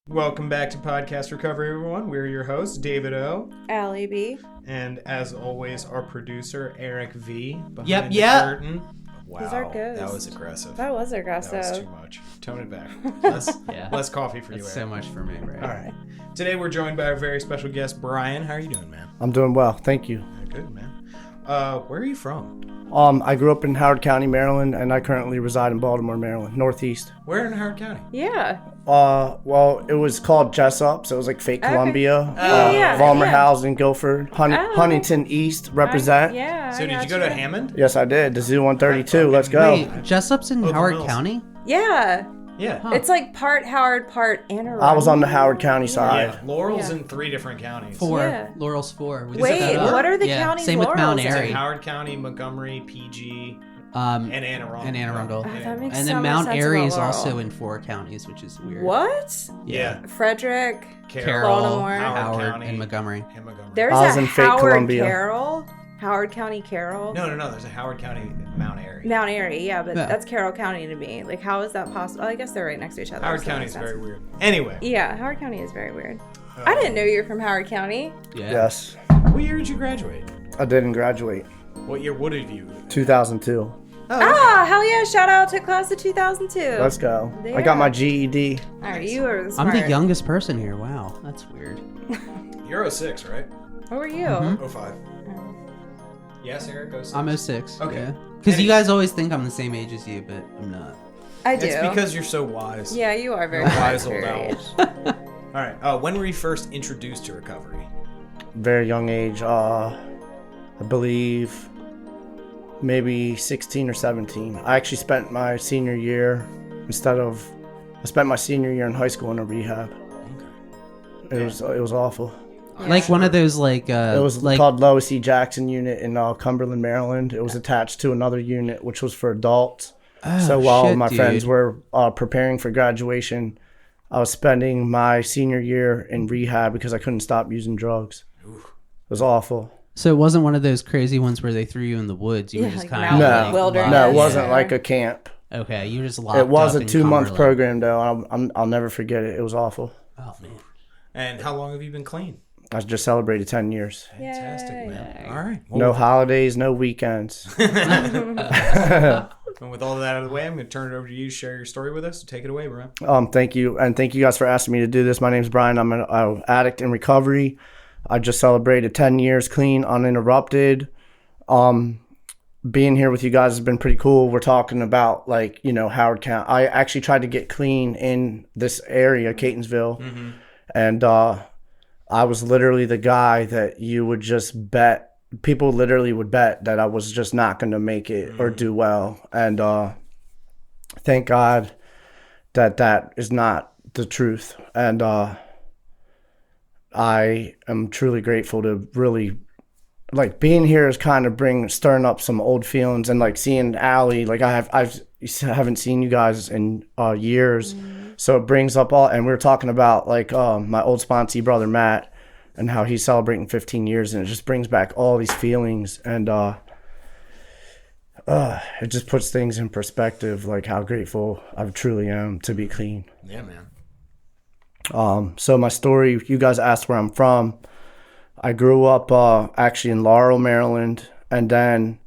Welcome back to Podcast Recovery, everyone. We're your hosts, David O. Allie B. And as always, our producer, Eric V. Yep. The curtain. Wow, He's our ghost. that was aggressive. That was aggressive. That was too much. Tone it back. Less coffee for you, That's Eric. so much for me, right? All right. Today we're joined by our very special guest, Brian. How are you doing, man? I'm doing well, thank you. Good, man. Where are you from? I grew up in Howard County, Maryland, and I currently reside in Baltimore, Maryland, Northeast. Where in Howard County? Yeah. Well, it was called Jessup, so it was like fake Columbia. Vollmer Housing, Guilford, Huntington East, represent. So did you go to Hammond? Yes, I did. The Zoo 132. Let's go. Wait, Jessup's in Howard Mills. County? Yeah. Yeah. Huh. It's like part Howard, part Anne Arundel. I was on the Howard County side. Yeah. Laurel's in 3 different counties. 4. Yeah. Laurel's 4. We Wait, looked that up. what are the Yeah, counties Same with Mount Laurel's in? It's Airy. in Howard County, Montgomery, PG, And and Anne Arundel. Anne Arundel. Oh, that makes And so then much Mount sense Airy about is Laurel. also in 4 counties, which is weird. What? Yeah. Frederick. Carroll, Baltimore. Howard, County, and Montgomery. and Montgomery. There's I was a in fake Howard Columbia. Carroll. Howard County Carroll. No. There's a Howard County, Mount Airy. Mount Airy, yeah, but Yeah. that's Carroll County to me. Like, how is that possible? I guess they're right next to each other. Howard so that County makes is very sense. weird. Anyway. Yeah, Howard County is very weird. I didn't know you were from Howard County. Yeah. Yes, What year did you graduate? I didn't graduate. What year would have you? 2002. Ah, hell yeah! Shout out to class of 2002. Let's go. I Yeah. got my GED. All right, you are the I'm smart. the youngest person here. Wow, that's weird. You're 06, right? What were you? Mhm. 05. Yes, Eric, 06. I'm 06. Okay. Yeah. Because you guys always think I'm the same age as you, but I'm not. I do. It's because you're so wise. Yeah, you are very Wise for old your owl. age. All right. When were you first introduced to recovery? Very young age. I believe maybe 16 or 17. I actually spent my senior year I spent my senior year in high school in a rehab. Okay. It was awful. Like one of those like It was like called Lois E. Jackson Unit in Cumberland, Maryland. It was attached to another unit which was for adults. So while shit, my dude. friends were preparing for graduation, I was spending my senior year in rehab because I couldn't stop using drugs. It was awful. So it wasn't one of those crazy ones where they threw you in the woods. You were Yeah, just like kind mountain of wilderness. No, it Yeah. wasn't like a camp. Okay, you were just locked It was up a in 2-month Cumberland. program though. I'll never forget it. It was awful. Oh man. And how long have you been clean? I just celebrated 10 years. Fantastic, Yay. man. All right. No holidays, no weekends. And with all of that out of the way, I'm going to turn it over to you to share your story with us. So take it away, bro. Thank you. And thank you guys for asking me to do this. My name's Brian. I'm an addict in recovery. I just celebrated 10 years clean, uninterrupted. Being here with you guys has been pretty cool. We're talking about Howard County. I actually tried to get clean in this area, Catonsville. Mm-hmm. And I was literally the guy that you would just bet. People literally would bet that I was just not going to make it or do well. And thank God that is not the truth. And I am truly grateful to really, being here is kind of stirring up some old feelings, and seeing Allie, I haven't seen you guys in years. So it brings up all, and we were talking about my old sponsee brother Matt, and how he's celebrating 15 years, and it just brings back all these feelings, and it just puts things in perspective, how grateful I truly am to be clean. Yeah, man. So my story, you guys asked where I'm from. I grew up actually in Laurel, Maryland, and then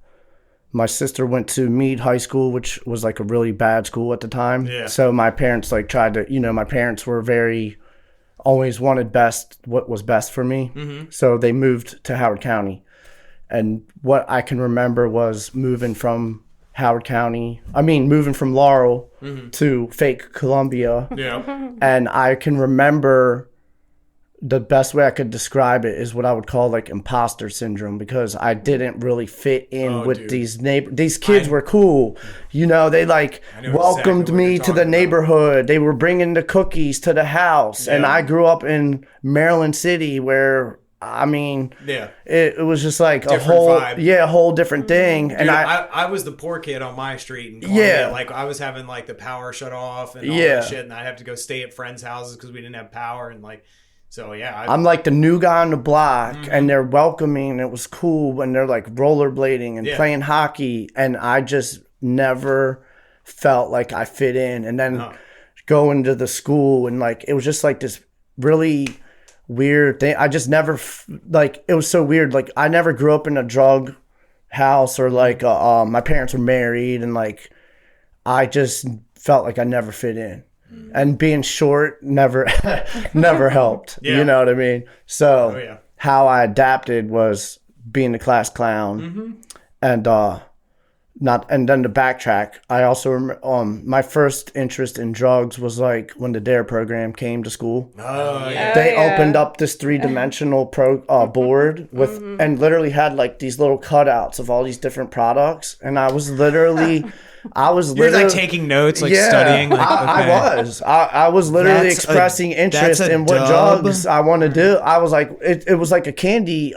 my sister went to Meade High School, which was a really bad school at the time. Yeah. So my parents tried to, my parents were always wanted what was best for me. Mm-hmm. So they moved to Howard County. And what I can remember was moving from Laurel to fake Columbia. Yeah. And I can remember the best way I could describe it is what I would call imposter syndrome, because I didn't really fit in with dude. these kids were cool. They know welcomed exactly what me you're to the talking neighborhood. They were bringing the cookies to the house. And Yeah. I grew up in Maryland City where, Yeah. it was just Different a vibe. whole different thing. Dude, And I was the poor kid on my street in Columbia. I was having the power shut off and all that shit, and I'd have to go stay at friends' houses because we didn't have power, and so yeah. I'm the new guy on the block, and they're welcoming, and it was cool, and they're rollerblading and playing hockey, and I just never felt like I fit in. And then going to the school and like, it was just like this really weird thing. I just never like, it was so weird. Like I never grew up in a drug house or like, my parents were married and like, I just felt like I never fit in. And being short never helped. You know what I mean? So how I adapted was being the class clown and then to backtrack, I also remember my first interest in drugs was like when the DARE program came to school. They opened up this 3-dimensional board with and literally had like these little cutouts of all these different products, and I was literally You're like taking notes, like studying. Like, I was literally expressing interest in what drugs I want to do. I was like, it was like a candy.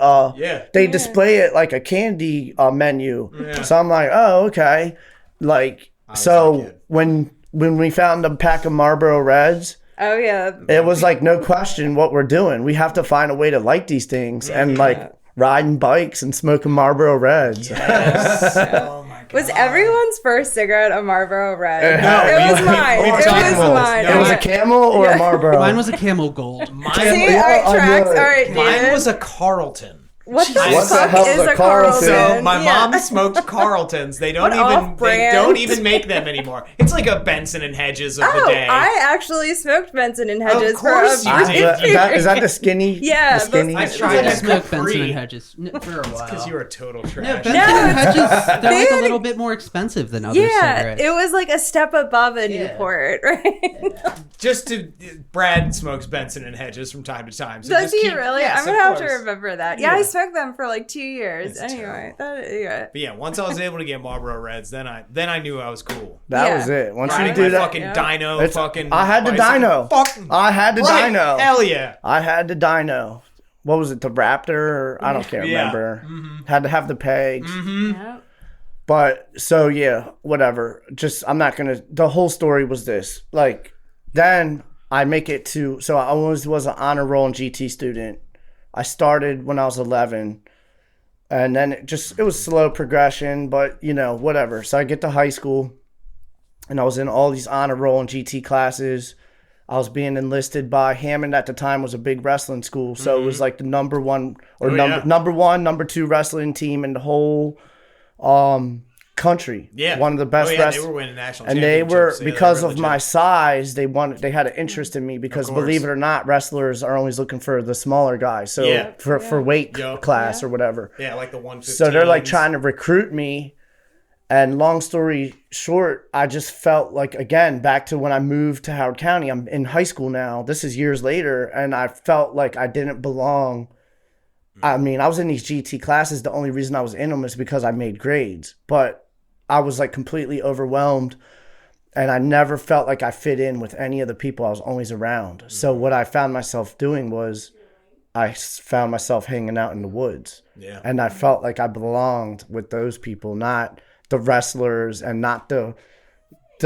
They display it like a candy menu. So I'm like, oh, okay. Like, so when we found a pack of Marlboro Reds, it was like no question what we're doing. We have to find a way to like these things and like riding bikes and smoking Marlboro Reds. Yes. Oh my God. Was everyone's first cigarette a Marlboro Red? No, it was mine. It was mine. It was a Camel or a Marlboro? Mine was a Camel Gold. See, all right, tracks. All right, David. Mine was a Carlton. What the fuck is a Carlton? So my mom smoked Carltons. They don't even make them anymore. It's like a Benson and Hedges of the day. I actually smoked Benson and Hedges. Of course you did. Is that the skinny? Yeah, the skinny. I tried to smoke Benson and Hedges for a while. Because you were a total trash. No, Benson and Hedges, they're like a little bit more expensive than other cigarettes. It was like a step above a Newport, right? Brad smokes Benson and Hedges from time to time. So does he really? Yes, I'm gonna have to remember that. Yeah, I smoked them for like 2 years. It's anyway, but yeah, once I was able to get Marlboro Reds, then I knew I was cool. That was it. Once you do that, fucking dyno, I had the dyno. I had the dyno. Hell yeah! I had the dyno. What was it? The Raptor? I can't remember. Had to have the pegs. But so yeah, whatever. Just I'm not gonna. The whole story was this. Like then I make it to. So I always was an honor roll and GT student. I started when I was 11. And then it was slow progression, but whatever. So I get to high school and I was in all these honor roll and GT classes. I was being enlisted by Hammond at the time was a big wrestling school. So it was like the number one, number 2 wrestling team in the whole country. Yeah. One of the best wrestlers. They were winning national championships. And they were, because of my size, they had an interest in me because believe it or not, wrestlers are always looking for the smaller guys. So for weight class or whatever. Yeah, like the 115. So they're like trying to recruit me. And long story short, I just felt like, again, back to when I moved to Howard County, I'm in high school now. This is years later. And I felt like I didn't belong. I mean, I was in these GT classes. The only reason I was in them is because I made grades. But I was like completely overwhelmed and I never felt like I fit in with any of the people I was always around. So what I found myself doing was I found myself hanging out in the woods. Yeah. And I felt like I belonged with those people, not the wrestlers and not the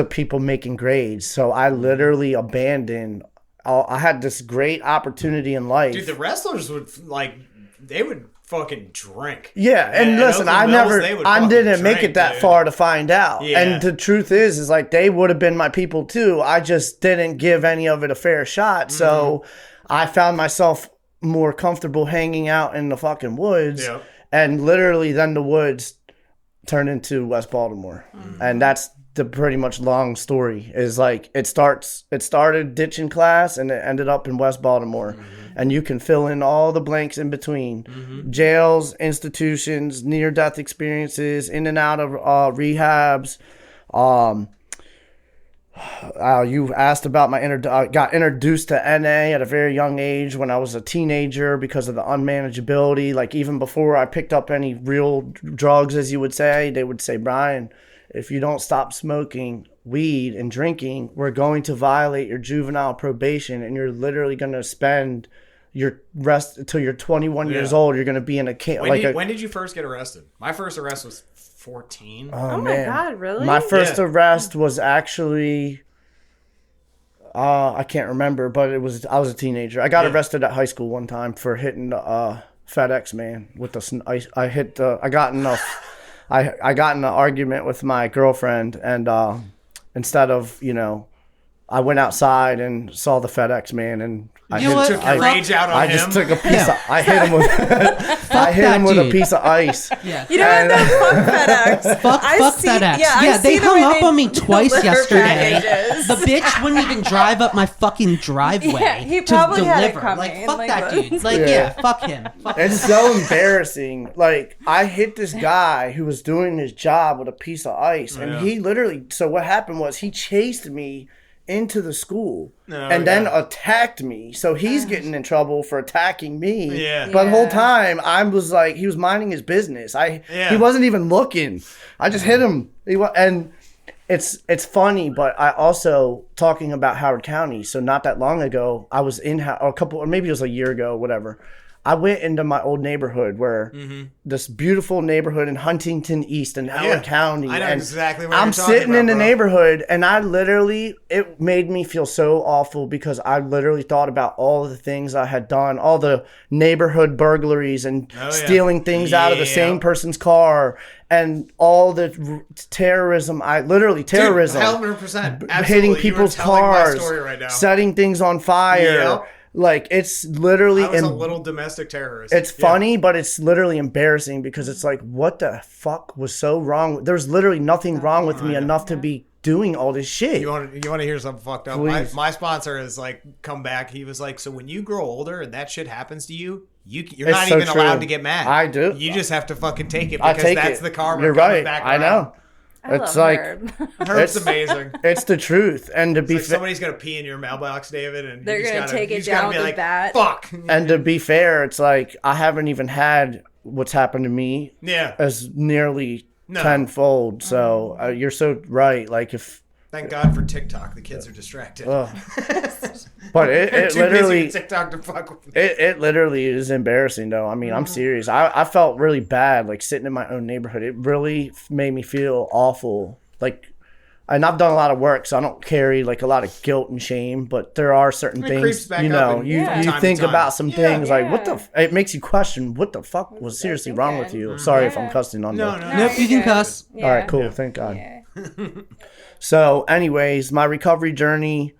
people making grades. So I literally abandoned. I had this great opportunity in life. Dude, the wrestlers they would fucking drink. Yeah, and listen, I didn't make it that far to find out. Yeah. And the truth is like they would have been my people too. I just didn't give any of it a fair shot. So I found myself more comfortable hanging out in the fucking woods. Yep. And literally then the woods turned into West Baltimore. And that's the pretty much long story is like it started ditching class and it ended up in West Baltimore. And you can fill in all the blanks in between. Jails, institutions, near-death experiences, in and out of rehabs. You asked about got introduced to NA at a very young age when I was a teenager because of the unmanageability. Like even before I picked up any real drugs, as you would say, they would say, Brian, if you don't stop smoking weed and drinking, we're going to violate your juvenile probation and you're literally going to spend your rest until you're 21 years old. You're going to be in a camp. When did you first get arrested? My first arrest was 14. Oh my God, really? My first arrest was actually, I can't remember, but I was a teenager. I got arrested at high school one time for hitting the FedEx man with I got in an argument with my girlfriend and instead of, I went outside and saw the FedEx man and I took your rage out on him. I just took a piece of, I hit him with a piece of ice. Yeah. You know what? Fuck FedEx. Fuck FedEx. Yeah, they hung up on me twice yesterday. The bitch wouldn't even drive up my fucking driveway he to probably deliver. had it coming. Fuck that dude. Fuck him. It's so embarrassing. I hit this guy who was doing his job with a piece of ice, and he literally. So what happened was he chased me into the school then attacked me. So he's getting in trouble for attacking me. Yeah. But the whole time I was like, he was minding his business. He wasn't even looking. I just hit him. And it's funny, but I also talking about Howard County. So not that long ago, I was in or maybe it was a year ago, whatever. I went into my old neighborhood where this beautiful neighborhood in Huntington East in Howard County. I know exactly what I'm you're talking sitting about, in the bro. neighborhood and it made me feel so awful because I literally thought about all of the things I had done, all the neighborhood burglaries and stealing things out of the same person's car and all the terrorism. Terrorism. 100%. Hitting people's cars, right setting things on fire. Yep. It's literally... I was a little domestic terrorist. It's funny, but it's literally embarrassing because it's like, what the fuck was so wrong? There's literally nothing wrong with me enough to be doing all this shit. You want to hear something fucked up? My sponsor has come back. He was like, so when you grow older and that shit happens to you, you're not even allowed to get mad. I do. You just have to fucking take it because that's the karma. You're coming right. Back I know. It's like Herb. Herb's amazing. It's the truth, and to be somebody's gonna pee in your mailbox, David, and they're gonna take it down with a bat. Fuck. And to be fair, it's like I haven't even had what's happened to me. As nearly tenfold. So you're so right. Thank God for TikTok. The kids are distracted. But it literally TikTok to fuck with me. It literally is embarrassing though. I mean, I'm serious. I felt really bad sitting in my own neighborhood. It really made me feel awful. And I've done a lot of work, so I don't carry a lot of guilt and shame. But there are certain things, you think about some things what the. It makes you question what the fuck was seriously wrong with you. Sorry if I'm cussing on No, nope, you can cuss. All right, cool. Thank God. Yeah. So, anyways, my recovery journey.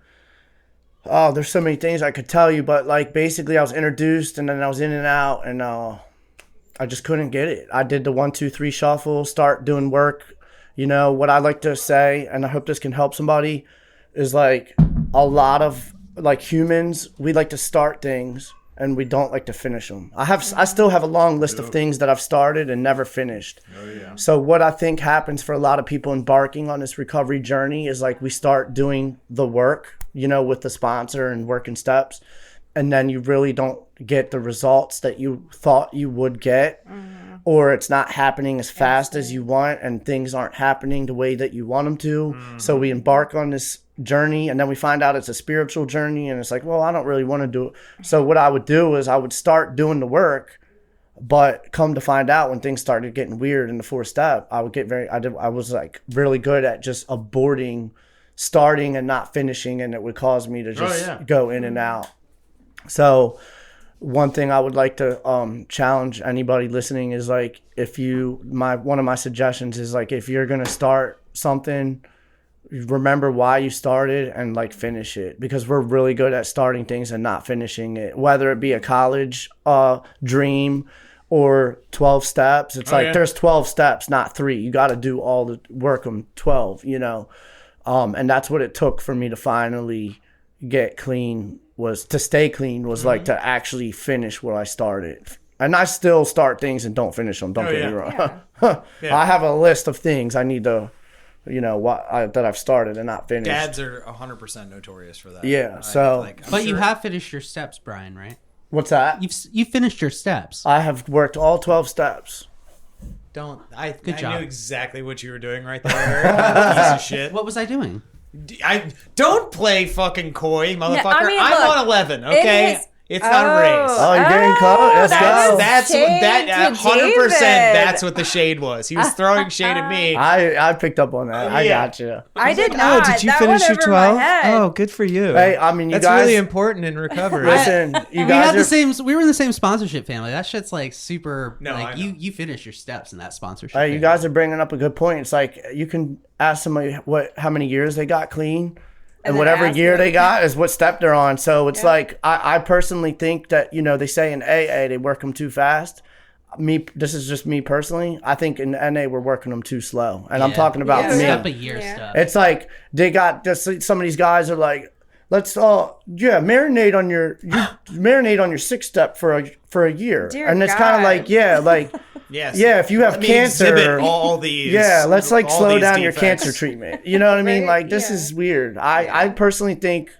Oh, there's so many things I could tell you, but basically, I was introduced, and then I was in and out, and I just couldn't get it. I did the 1, 2, 3 shuffle, start doing work. What I like to say, and I hope this can help somebody, is a lot of humans, we like to start things and we don't like to finish them. I still have a long list of things that I've started and never finished. So what I think happens for a lot of people embarking on this recovery journey is we start doing the work, with the sponsor and working steps, and then you really don't get the results that you thought you would get. Or it's not happening as fast as you want, and things aren't happening the way that you want them to. So we embark on this journey, and then we find out it's a spiritual journey, and it's well, I don't really want to do it. So what I would do is I would start doing the work, but come to find out when things started getting weird in the 4th step, I would get I was really good at just aborting, starting and not finishing, and it would cause me to just go in and out. So one thing I would like to challenge anybody listening is one of my suggestions is if you're gonna start something, remember why you started and finish it, because we're really good at starting things and not finishing it, whether it be a college dream or 12 steps. It's there's 12 steps, not 3. You got to do all the work on 12, and that's what it took for me to finally get clean. Was to stay clean, was to actually finish what I started. And I still start things and don't finish them. Don't get me wrong. I have a list of things I need to, that I've started and not finished. Dads are 100% notorious for that. Yeah, But you have finished your steps, Brian, right? What's that? You finished your steps. I have worked all 12 steps. I job. knew exactly what you were doing right there. Piece of shit. What was I doing? I don't play fucking coy, motherfucker. No, I mean, I'm look, on 11, okay? It's not a race. Oh, you're getting caught? Let's go. That's what that 100%. That's what the shade was. He was throwing shade at me. I picked up on that. I got you. I did not. Oh, did you That finish went your over 12? my head. Oh, good for you. Hey, I mean, you That's guys really important in recovery. Listen, you We guys had are the same. We were in the same sponsorship family. That shit's like super. No, I like know. you finish your steps in that sponsorship. Hey, you family. guys are bringing up a good point. It's like you can ask somebody how many years they got clean, and then whatever ask year them. they got is what step they're on. So it's like I personally think that they say in AA they work them too fast. This is just me personally. I think in NA we're working them too slow, and I'm talking about me. Step a year stuff. It's like they got just some of these guys are like, let's marinate on your 6 step for a year, Dear and it's kind of God. like Yes. yeah, if you have Let me cancer, exhibit all these. let's all slow these down your defects. cancer treatment. You know what I mean? Right? Like this Yeah. is weird. I personally think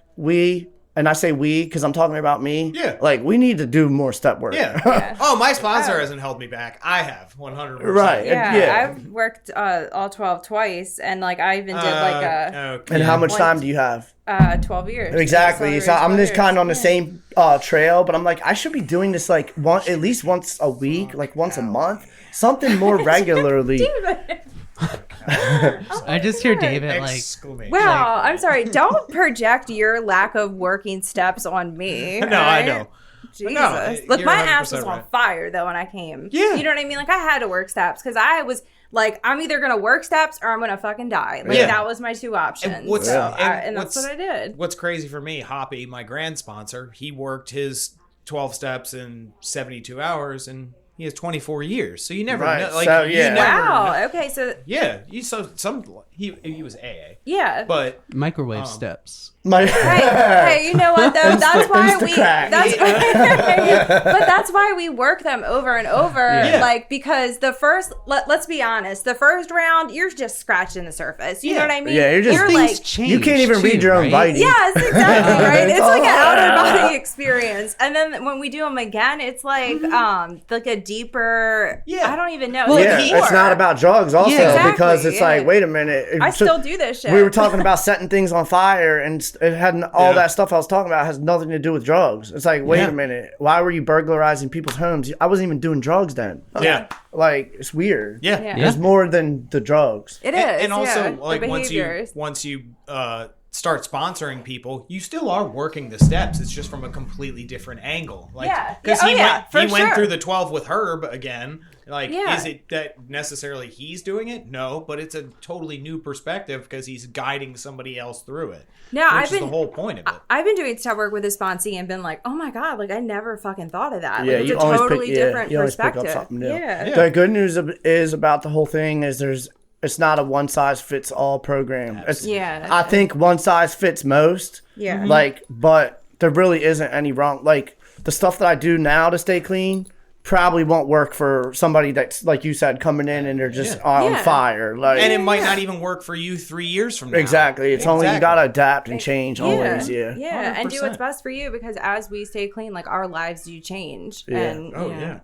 and I say we because I'm talking about me. Yeah. Like we need to do more step work. Yeah. Oh, my sponsor hasn't held me back. I have 100%. Right. Yeah, I've worked all 12 twice, and like I even did like Okay. And how much One- time do you have? 12 years. Exactly. So Accelerated I'm 12 just kind of on the years. same trail, but I'm like, I should be doing this like at least once a week, like once a month, something more regularly. I just hear David like. Exclamation. Wow, I'm sorry. Don't project your lack of working steps on me. No, right? I know. Jesus. No, Look, you're my ass 100% was on right. fire though when I came. Yeah. You know what I mean? Like I had to work steps because I was like, I'm either gonna work steps or I'm gonna fucking die. Like Yeah. that was my two options. And what's- so, and and that's what's- what I did. What's crazy for me, Hoppy, my grand sponsor, he worked his 12 steps in 72 hours and he has 24 years. So you never Right. know. Like, So, you yeah. never Wow. know. Okay. So Yeah. He was AA. yeah. But Microwave steps. Hey, you know what though? That's why we. Instacrack. But that's why we work them over and over. Yeah. Like because the first, let's be honest, the first round you're just scratching the surface. You know Yeah. what I mean? Yeah, you're just- Things like. change. You can't even read your own too, writing. Yes, exactly, right? It's all like an outer hard. body experience. And then when we do them again, it's like a deeper Yeah. I don't even know. Well, It's Yeah, more. it's not about drugs also Yeah, exactly, because it's yeah. like, wait a minute. I still do this shit. We were talking about setting things on fire and it had all Yeah. that stuff I was talking about has nothing to do with drugs. It's like, wait Yeah. a minute. Why were you burglarizing people's homes? I wasn't even doing drugs then. yeah. Like, it's weird. Yeah. Yeah. It's more than the drugs. It is. And also, yeah, like the once behaviors. you start sponsoring people, you still are working the steps. It's just from a completely different angle. Like, Yeah. because Yeah. he Oh, yeah, for went sure. through the 12 with Herb again. Like, Yeah. is it that necessarily he's doing it? No, but it's a totally new perspective because he's guiding somebody else through it. No, which I've is been the whole point of it. I've been doing step work with a sponsee and been like, oh my god, like I never fucking thought of that. Yeah, Like, it's you a always totally different you always pick perspective. up something new. Yeah. The good news is about the whole thing is it's not a one size fits all program. Yeah. I think one size fits most. Yeah. Like, but there really isn't any wrong. Like the stuff that I do now to stay clean probably won't work for somebody that's like you said coming in and they're just on Yeah. fire. Like, And it might not even work for you 3 years from now. exactly. It's only you Exactly. gotta adapt and change always. Yeah. Yeah, and do 100%. what's best for you because as we stay clean, like our lives do change. Yeah. And, Oh, you know, yeah.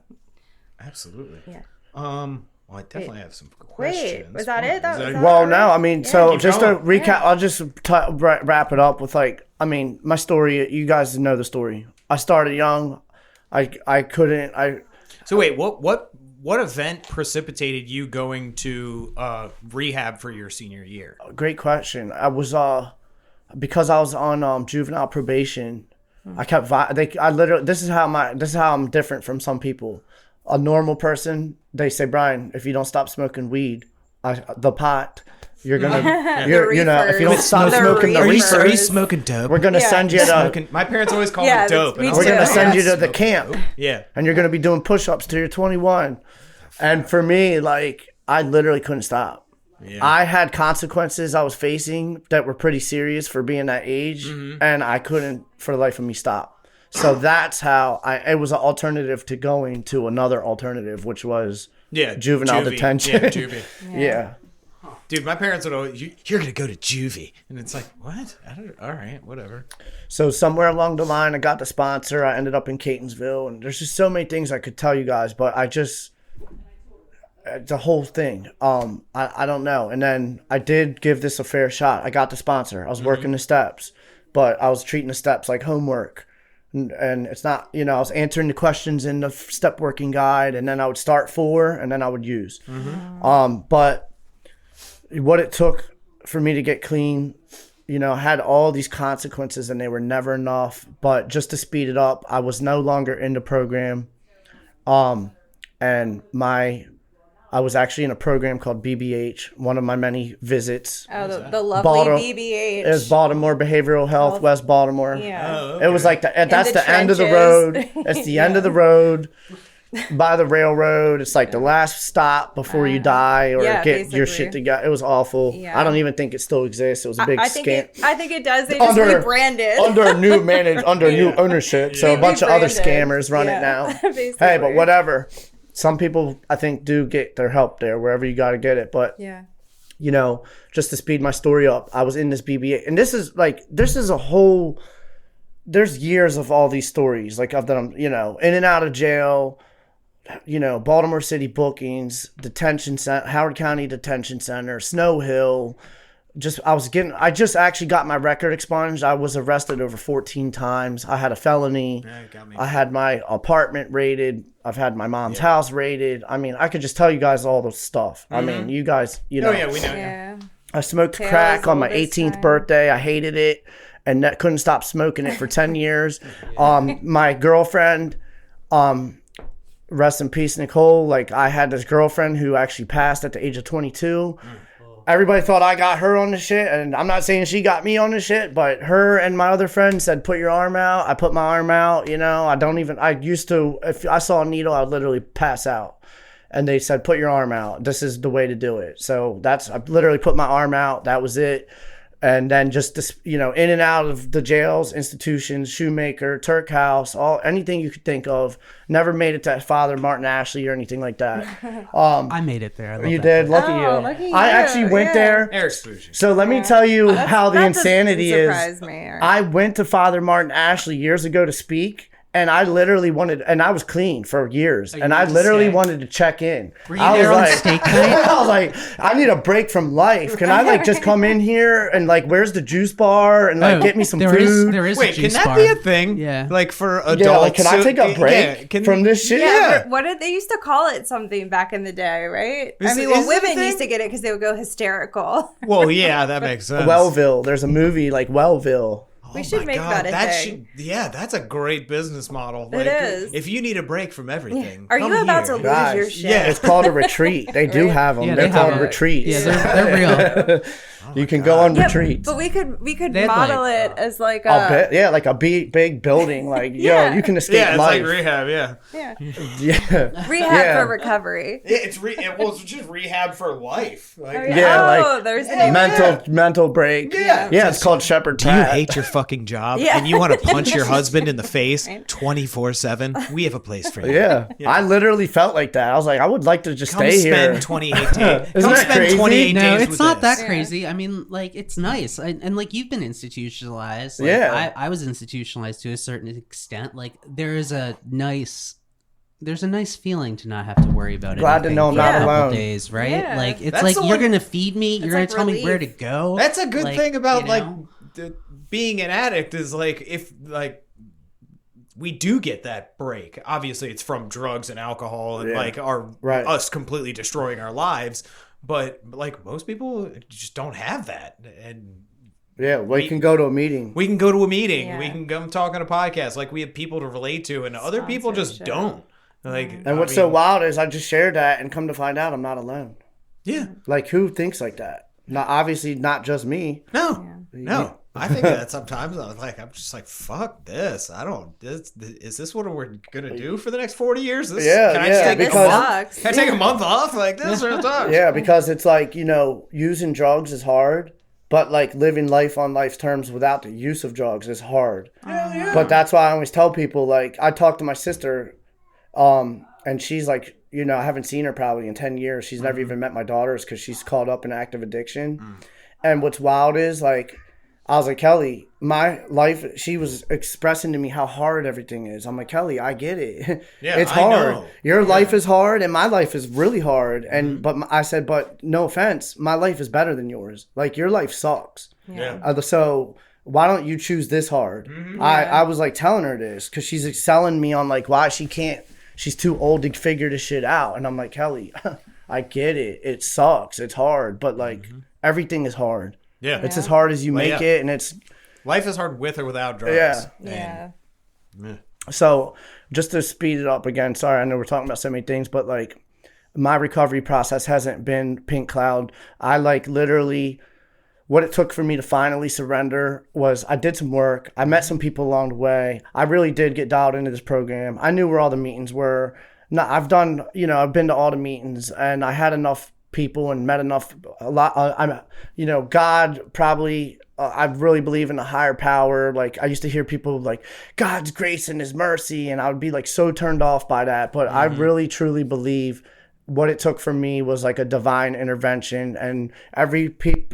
Absolutely. Yeah. Well, I definitely have some questions. was that it? That was that Well, all no, right? I mean, so keep just to going. recap, I'll just wrap it up with like, I mean, my story. You guys know the story. I started young. I couldn't. So wait, what event precipitated you going to rehab for your senior year? Great question. I was because I was on juvenile probation. I kept I literally this is how I'm different from some people. A normal person, they say, Brian, if you don't stop smoking weed, the pot, you're gonna you know, if you don't stop The smoking the reefers. reefers, smoking dope? we're gonna Yeah. send you to Smoking, my parents always called Yeah, it dope. me And I too. was we're gonna like, send you to the smoking camp. dope. Yeah. And you're gonna be doing push-ups till you're 21. And for me, like, I literally couldn't stop. Yeah. I had consequences I was facing that were pretty serious for being that age, and I couldn't, for the life of me, stop. So that's how it was an alternative to going to another alternative, which was juvenile juvie. detention. Yeah, juvie. Yeah. Dude, my parents would always, you're going to go to juvie. And it's like, what? All right, whatever. So somewhere along the line, I got the sponsor. I ended up in Catonsville, and there's just so many things I could tell you guys, but the whole thing. I don't know. And then I did give this a fair shot. I got the sponsor. I was working the steps, but I was treating the steps like homework. and it's not, you know, I was answering the questions in the step working guide, and then I would start 4 and then I would use. But what it took for me to get clean, you know, had all these consequences and they were never enough. But just to speed it up, I was no longer in the program. And I was actually in a program called BBH, one of my many visits. Oh, the lovely BBH. It was Baltimore Behavioral Health, West Baltimore. Yeah. Oh, okay. It was like, that's the end of the road. It's the end of the road by the railroad. It's like the last stop before you die or get your shit together. It was awful. Yeah. I don't even think it still exists. It was a big scam. I think it does. They just rebranded. Under new ownership. So a bunch of other scammers run it now. Hey, but whatever. Some people, I think, do get their help there, wherever you got to get it. But, you know, just to speed my story up, I was in this BBA. And this is a whole, there's years of all these stories. Like, I've done, you know, in and out of jail, you know, Baltimore City bookings, detention center, Howard County Detention Center, Snow Hill. I just actually got my record expunged. I was arrested over 14 times. I had a felony. I had my apartment raided. I've had my mom's house raided. I mean, I could just tell you guys all the stuff. I mean, you guys, you know. Oh, yeah, we know. Yeah. I smoked crack on my 18th birthday. I hated it and couldn't stop smoking it for 10 years. My girlfriend, rest in peace, Nicole. Like, I had this girlfriend who actually passed at the age of 22. Everybody thought I got her on the shit, and I'm not saying she got me on the shit, but her and my other friend said, put your arm out. I put my arm out, you know. I used to, if I saw a needle, I would literally pass out. And they said, put your arm out. This is the way to do it. So I literally put my arm out. That was it. And then just, you know, in and out of the jails, institutions, Shoemaker, Turk House, anything you could think of. Never made it to Father Martin Ashley or anything like that. I made it there. You did? Lucky you. Lucky I actually went there. Eric's solution. So let me tell you how the insanity is. Me, I went to Father Martin Ashley years ago to speak. And I literally and I was clean for years, and I literally wanted to check in. Were you there on steak night? I was like, I need a break from life. Can I like just come in here and like, where's the juice bar and like get me some food? There is Wait, a juice can that bar. be a thing? Yeah. Like for adults? Yeah, like, can I take a break from this shit? Yeah. What did they used to call it something back in the day, right? Women used to get it because they would go hysterical. Well, yeah, that makes sense. Wellville. There's a movie like Wellville. We should make that a thing. That's a great business model. Like, it is. If you need a break from everything, are you about to lose your shit? Yeah, it's called a retreat. They do have them. Yeah, they're called retreats. Yeah, they're real. You can go on retreats. But we could model it as like a like a big building. Like you can escape life. It's like rehab. Rehab for recovery. Yeah, it's just rehab for life. Like, there's an mental break. Yeah, it's called Shepherd. Do you hate your fucking job and you want to punch your husband in the face 24/7? We have a place for you. Yeah, I literally felt like that. I was like, I would like to just stay here. Spend 28 days. Isn't that crazy? 28 no, days. It's not that crazy. I mean, like, it's nice, and like, you've been institutionalized. Like, I was institutionalized to a certain extent. Like, there's a nice feeling to not have to worry about it. Glad to know I'm not alone. Days, right? Yeah. Like, it's like you're gonna feed me. You're gonna tell me where to go. That's a good thing about you know? being an addict is like if like. We do get that break. Obviously, it's from drugs and alcohol and like us completely destroying our lives. But like most people just don't have that. And we can go to a meeting. We can go to a meeting. Yeah. We can come talk on a podcast. Like we have people to relate to, and other people just don't. Like, and what's so wild is I just shared that, and come to find out, I'm not alone. Yeah. Like, who thinks like that? Not obviously not just me. No. I think that sometimes I'm just like, fuck this. Is this what we're gonna do for the next 40 years? Can I just take a month? Can I take a month off? Like this or sucks. Yeah, because it's like, you know, using drugs is hard, but like living life on life's terms without the use of drugs is hard. Yeah. But that's why I always tell people, like, I talk to my sister, and she's like, you know, I haven't seen her probably in 10 years. She's never even met my daughters because she's caught up in active addiction. And what's wild is, like, I was like, Kelly, my life, she was expressing to me how hard everything is. I'm like, Kelly, I get it. Yeah, it's hard. I know. Your life is hard and my life is really hard. And but I said, but no offense, my life is better than yours. Like, your life sucks. Yeah. So why don't you choose this hard? I was like telling her this because she's like selling me on like why she's too old to figure this shit out. And I'm like, Kelly, I get it. It sucks. It's hard. But like everything is hard. Yeah. It's as hard as you make it. And life is hard with or without drugs. Yeah. So just to speed it up again, sorry, I know we're talking about so many things, but like my recovery process hasn't been pink cloud. I like literally what it took for me to finally surrender was I did some work. I met some people along the way. I really did get dialed into this program. I knew where all the meetings were. I've been to all the meetings and I had enough people and met God probably, I really believe in a higher power. Like I used to hear people like God's grace and his mercy. And I would be like so turned off by that. But I really truly believe what it took for me was like a divine intervention, and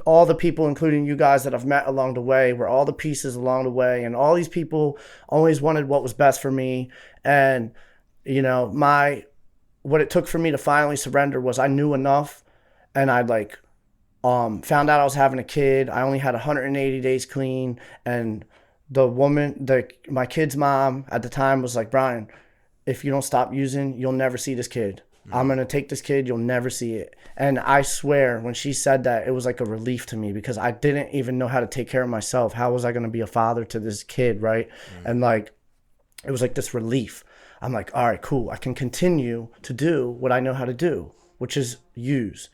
all the people, including you guys that I've met along the way, were all the pieces along the way, and all these people always wanted what was best for me. And what it took for me to finally surrender was I knew enough, and I'd like found out I was having a kid. I only had 180 days clean, and the woman, my kid's mom at the time was like, Brian, if you don't stop using, you'll never see this kid. I'm going to take this kid. You'll never see it. And I swear when she said that, it was like a relief to me because I didn't even know how to take care of myself. How was I going to be a father to this kid, right? And like, it was like this relief. I'm like, all right, cool. I can continue to do what I know how to do, which is use.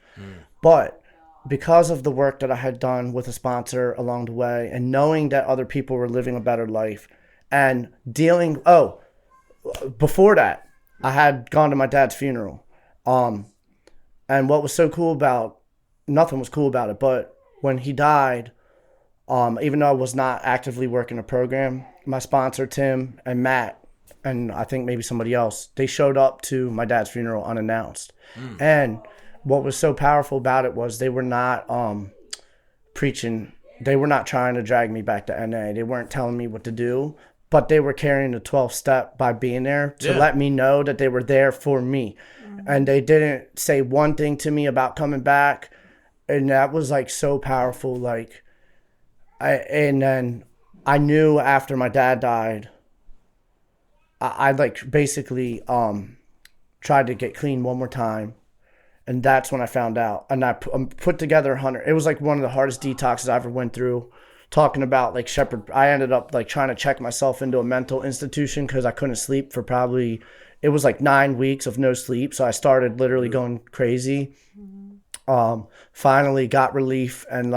But because of the work that I had done with a sponsor along the way and knowing that other people were living a better life and before that, I had gone to my dad's funeral. And what was so cool nothing was cool about it, but when he died, even though I was not actively working a program, my sponsor, Tim and Matt, and I think maybe somebody else, they showed up to my dad's funeral unannounced. And what was so powerful about it was they were not preaching. They were not trying to drag me back to NA. They weren't telling me what to do. But they were carrying the 12 step by being there to let me know that they were there for me. And they didn't say one thing to me about coming back. And that was like so powerful. And then I knew after my dad died, I like basically tried to get clean one more time. And that's when I found out. And I put together 100. It was like one of the hardest detoxes I ever went through. Talking about like Shepherd, I ended up like trying to check myself into a mental institution because I couldn't sleep for it was like 9 weeks of no sleep. So I started literally going crazy. Finally got relief and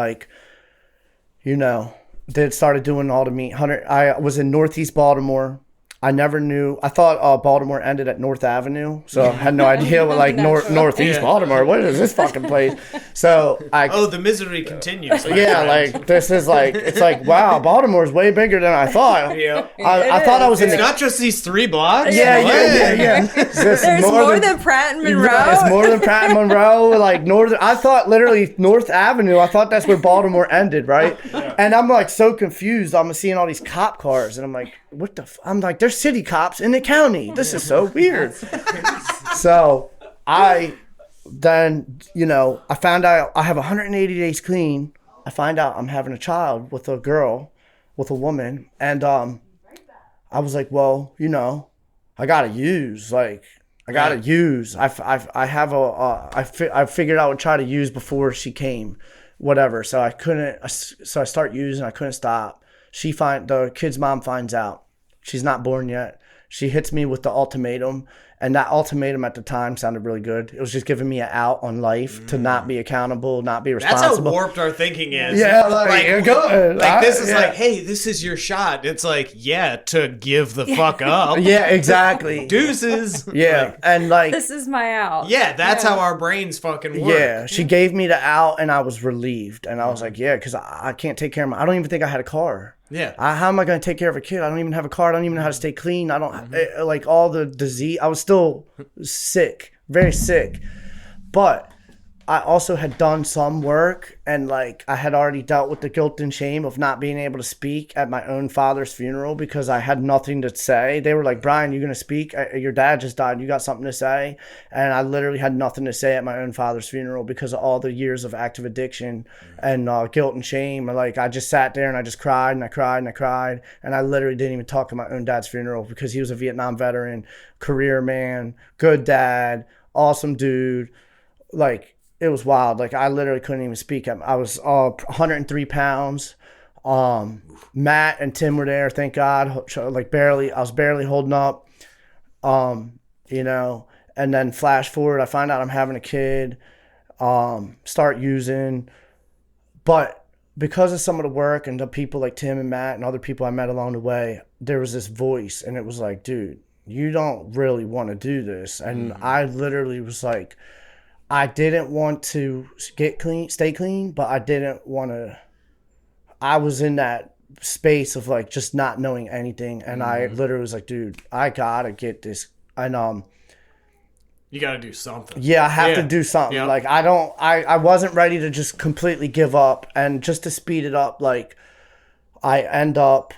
started doing all the meet. I was in Northeast Baltimore. I never knew. I thought Baltimore ended at North Avenue, so I had no idea what Northeast Baltimore. What is this fucking place? So the misery continues. This is it's like wow, Baltimore's way bigger than I thought. I thought I was It's not just these 3 blocks. Yeah. There's more than Pratt and Monroe. It's more than Pratt and Monroe. I thought literally North Avenue. I thought that's where Baltimore ended, right? Yeah. And I'm like so confused. I'm seeing all these cop cars, and I'm like, what the? I'm like, there's city cops in the county. This is so weird. So I found out I have 180 days clean. I find out I'm having a child with a woman. And I was like, well, I got to use. I figured I would try to use before she came, whatever. So I couldn't. So I start using. I couldn't stop. The kid's mom finds out. She's not born yet. She hits me with the ultimatum, and that ultimatum at the time sounded really good. It was just giving me an out on life to not be accountable, not be responsible. That's how warped our thinking is. Yeah, hey, this is your shot. It's like, to give the fuck up. Yeah, exactly. Deuces. Yeah, and this is my out. Yeah, that's how our brains fucking work. Yeah, she gave me the out, and I was relieved, and I was like, because I can't take care of I don't even think I had a car. Yeah. How am I going to take care of a kid? I don't even have a car. I don't even know how to stay clean. I don't all the disease. I was still sick, very sick. But I also had done some work, and like I had already dealt with the guilt and shame of not being able to speak at my own father's funeral because I had nothing to say. They were like, Brian, you going to speak? Your dad just died. You got something to say? And I literally had nothing to say at my own father's funeral because of all the years of active addiction and guilt and shame. Like I just sat there and I just cried and I cried and I cried. And I literally didn't even talk at my own dad's funeral because he was a Vietnam veteran, career man, good dad, awesome dude. Like, it was wild. Like, I literally couldn't even speak. I was 103 pounds. Matt and Tim were there, thank God. Like, barely. I was barely holding up. You know. And then flash forward, I find out I'm having a kid. Start using. But because of some of the work and the people like Tim and Matt and other people I met along the way, there was this voice. And it was like, dude, you don't really want to do this. And I literally was like, I didn't want to get clean, stay clean, but I didn't want to. I was in that space of like just not knowing anything, and I literally was like, "Dude, I gotta get this." And you gotta do something. Yeah, I have to do something. Yep. Like I wasn't ready to just completely give up, and just to speed it up, like I end up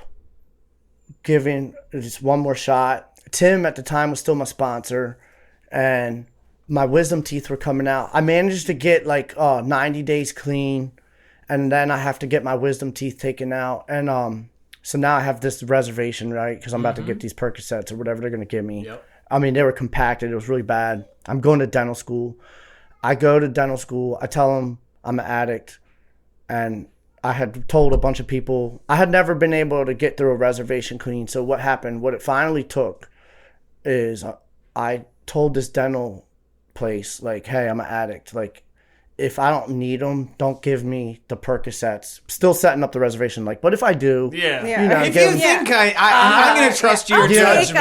giving just one more shot. Tim at the time was still my sponsor, and my wisdom teeth were coming out. I managed to get like 90 days clean, and then I have to get my wisdom teeth taken out. And so now I have this reservation, right? Because I'm about to get these Percocets or whatever they're going to give me. Yep. I mean, they were compacted. It was really bad. I'm going to dental school. I go to dental school. I tell them I'm an addict. And I had told a bunch of people. I had never been able to get through a reservation clean. So what happened, what it finally took is I told this dental place, like, hey, I'm an addict. Like, if I don't need them, don't give me the Percocets. Still setting up the reservation. Like, but if I do, you know, if you think I'm going to trust your judgment.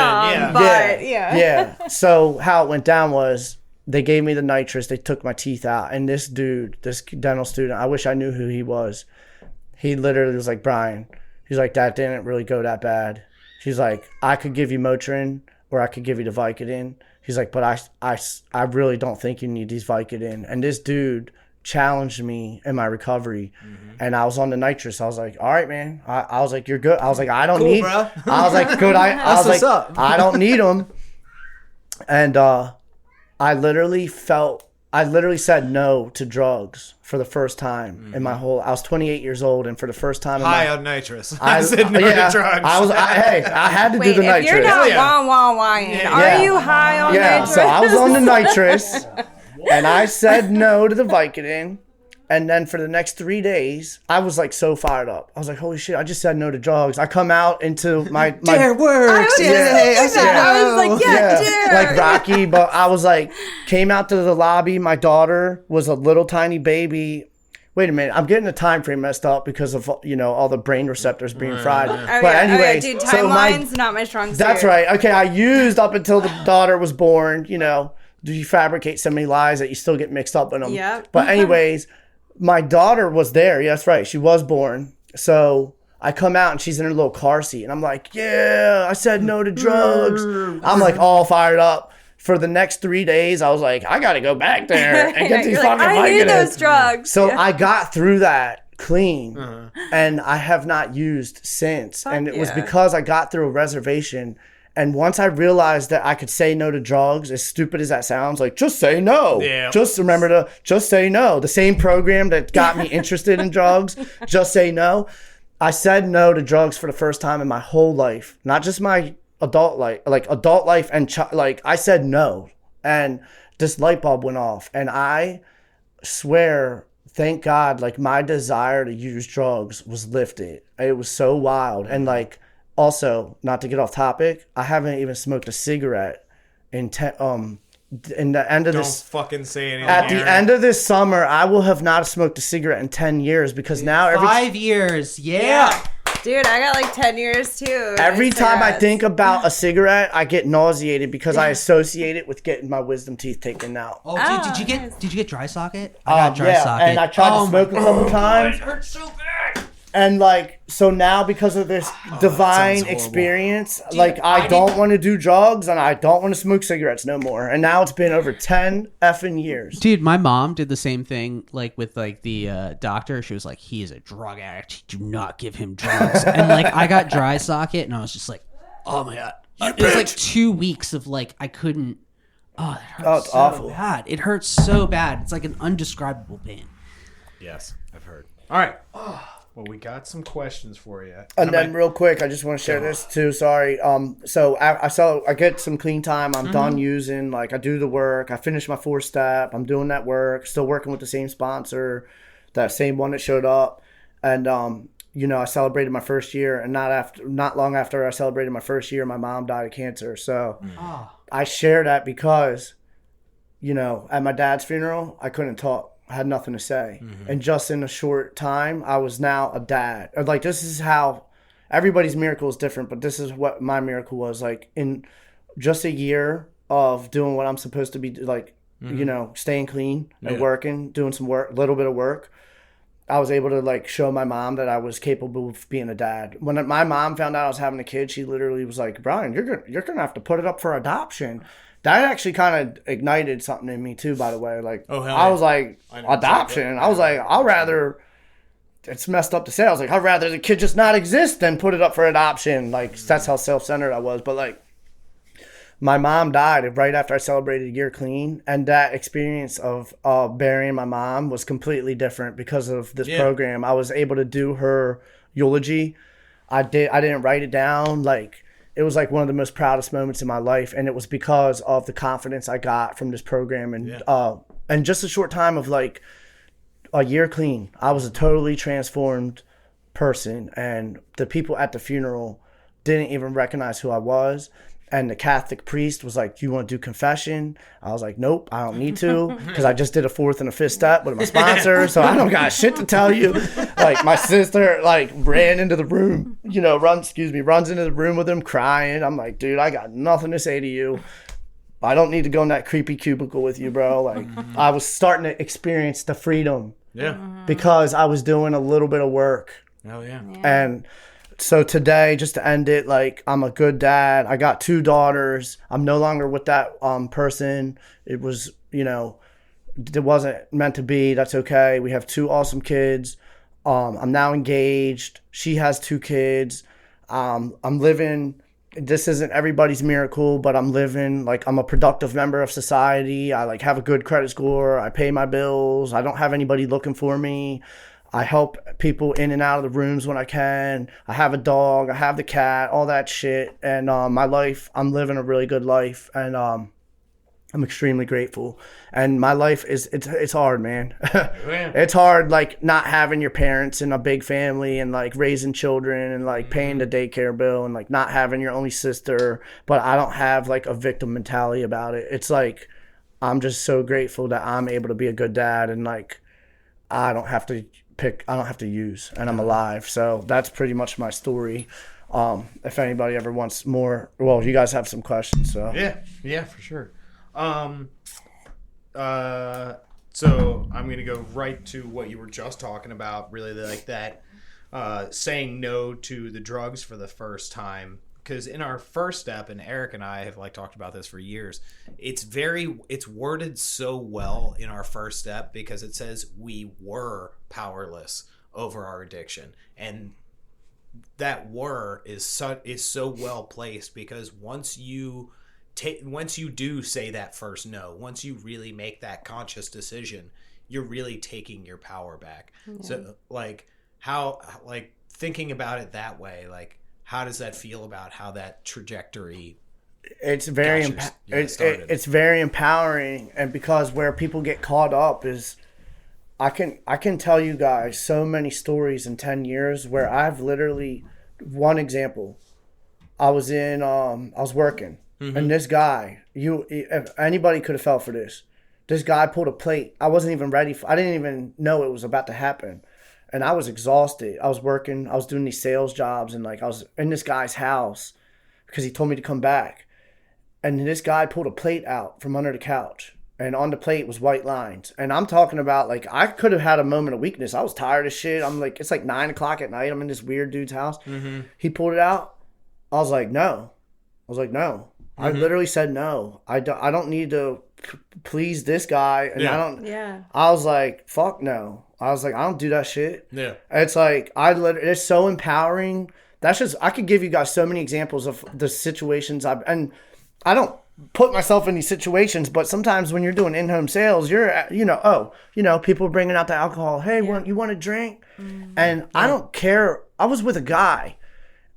Yeah. So how it went down was they gave me the nitrous. They took my teeth out. And this dude, this dental student, I wish I knew who he was. He literally was like, Brian, he's like, that didn't really go that bad. He's like, I could give you Motrin or I could give you the Vicodin. He's like, but I really don't think you need these Vicodin. And this dude challenged me in my recovery. And I was on the nitrous. I was like, all right, man. I was like, you're good. I was like, I don't need. Bro. I was like, good. I was like, I don't need them. And I literally said no to drugs for the first time in my whole. I was 28 years old, and for the first time, on nitrous. I said no to drugs. I had to do the nitrous. If you're not wah-wah-wahing, are you high on nitrous? So I was on the nitrous, and I said no to the Vicodin. And then for the next 3 days, I was like so fired up. I was like, holy shit, I just said no to drugs. I come out into my dare works. I was like, dare. Like Rocky, but I was like, came out to the lobby. My daughter was a little tiny baby. Wait a minute, I'm getting the time frame messed up because of, you know, all the brain receptors being fried. But anyway, dude, timeline's not my strong suit. That's right. Okay, I used up until the daughter was born. You know, do you fabricate so many lies that you still get mixed up in them? Yeah. But anyways. My daughter was there. Yeah, that's right. She was born. So I come out and she's in her little car seat. And I'm like, yeah, I said no to drugs. I'm like all fired up. For the next 3 days, I was like, I got to go back there and get these fucking Vicodins. I need those drugs. So I got through that clean. And I have not used since. And it was because I got through a reservation. And once I realized that I could say no to drugs, as stupid as that sounds, like, just say no. Yeah. Just remember to just say no. The same program that got me interested in drugs, just say no. I said no to drugs for the first time in my whole life. Not just my adult life, like adult life and like I said no. And this light bulb went off. And I swear, thank God, like my desire to use drugs was lifted. It was so wild. And like, also, not to get off topic, I haven't even smoked a cigarette in the end of this. Don't fucking say anything. At the end of this summer, I will have not smoked a cigarette in 10 years because now 5 years, yeah. Dude, I got like 10 years too. Every time I think about a cigarette, I get nauseated because I associate it with getting my wisdom teeth taken out. Oh, did you get dry socket? I got dry socket. And I tried to smoke a couple times. It hurts so bad. And like, so now because of this divine experience, dude, like I don't want to do drugs and I don't want to smoke cigarettes no more. And now it's been over 10 effing years. Dude, my mom did the same thing, like with like the doctor. She was like, he is a drug addict. Do not give him drugs. And like, I got dry socket and I was just like, oh my God. It was like 2 weeks of like, I couldn't. Oh, that hurts so awful. Bad. It hurts so bad. It's like an undescribable pain. Yes, I've heard. All right. Well, we got some questions for you. And then real quick, I just want to share this too. Sorry. So I get some clean time. I'm done using, like I do the work. I finish my 4-step. I'm doing that work. Still working with the same sponsor, that same one that showed up. And, you know, I celebrated my first year, and not long after I celebrated my first year, my mom died of cancer. So I share that because, you know, at my dad's funeral, I couldn't talk. I had nothing to say. And just in a short time, I was now a dad. Like, this is how everybody's miracle is different, but this is what my miracle was. Like, in just a year of doing what I'm supposed to be, like, you know, staying clean and working, doing some work, a little bit of work, I was able to, like, show my mom that I was capable of being a dad. When my mom found out I was having a kid, she literally was like, Brian, you're gonna have to put it up for adoption. That actually kind of ignited something in me too, by the way. Like, I was like, adoption. I was like, I'd rather, it's messed up to say. I was like, I'd rather the kid just not exist than put it up for adoption. Like, that's how self-centered I was. But like, my mom died right after I celebrated a year clean. And that experience of burying my mom was completely different because of this program. I was able to do her eulogy. I didn't write it down. Like, it was like one of the most proudest moments in my life, and it was because of the confidence I got from this program. And just a short time of like a year clean, I was a totally transformed person, and the people at the funeral didn't even recognize who I was. And the Catholic priest was like, "Do you want to do confession?" I was like, "Nope, I don't need to, because I just did a 4th and a 5th step with my sponsor, so I don't got shit to tell you." Like, my sister like ran into the room, you know, runs into the room with him crying. I'm like, "Dude, I got nothing to say to you. I don't need to go in that creepy cubicle with you, bro." Like, I was starting to experience the freedom, because I was doing a little bit of work. Oh yeah. And so today, just to end it, like, I'm a good dad. I got 2 daughters. I'm no longer with that person. It was, you know, it wasn't meant to be. That's okay. We have 2 awesome kids. I'm now engaged. She has 2 kids. I'm living. This isn't everybody's miracle, but I'm living like I'm a productive member of society. I like have a good credit score. I pay my bills. I don't have anybody looking for me. I help people in and out of the rooms when I can. I have a dog. I have the cat, all that shit. And my life, I'm living a really good life. And I'm extremely grateful. And my life it's hard, man. It's hard, like, not having your parents and a big family and like raising children and like paying the daycare bill and like not having your only sister. But I don't have like a victim mentality about it. It's like, I'm just so grateful that I'm able to be a good dad, and like, I don't have to use, and I'm alive. So that's pretty much my story. If anybody ever wants more, well, you guys have some questions, so yeah, for sure. So I'm gonna go right to what you were just talking about, really, like that saying no to the drugs for the first time. Because in our first step, and Eric and I have like talked about this for years, it's worded so well in our first step, because it says we were powerless over our addiction, and that "were" is so well placed, because once you do say that first no, once you really make that conscious decision, you're really taking your power back. Yeah. So like, how, like, thinking about it that way, like, how does that feel about how that trajectory? It's very it's very empowering, and because where people get caught up is, I can tell you guys so many stories in 10 years where I've literally, one example, I was working, and this guy, if anybody could have fell for this guy pulled a plate. I wasn't even ready I didn't even know it was about to happen. And I was exhausted. I was working. I was doing these sales jobs, and like, I was in this guy's house because he told me to come back. And this guy pulled a plate out from under the couch, and on the plate was white lines. And I'm talking about, like, I could have had a moment of weakness. I was tired of shit. I'm like, it's like 9 o'clock at night. I'm in this weird dude's house. He pulled it out. I was like, no. I literally said no. I don't need to please this guy. And I was like, fuck no. I was like, I don't do that shit. Yeah. It's like, it's so empowering. That's just, I could give you guys so many examples of the situations and I don't put myself in these situations, but sometimes when you're doing in-home sales, you're, people bringing out the alcohol. Hey, you want a drink? And I don't care. I was with a guy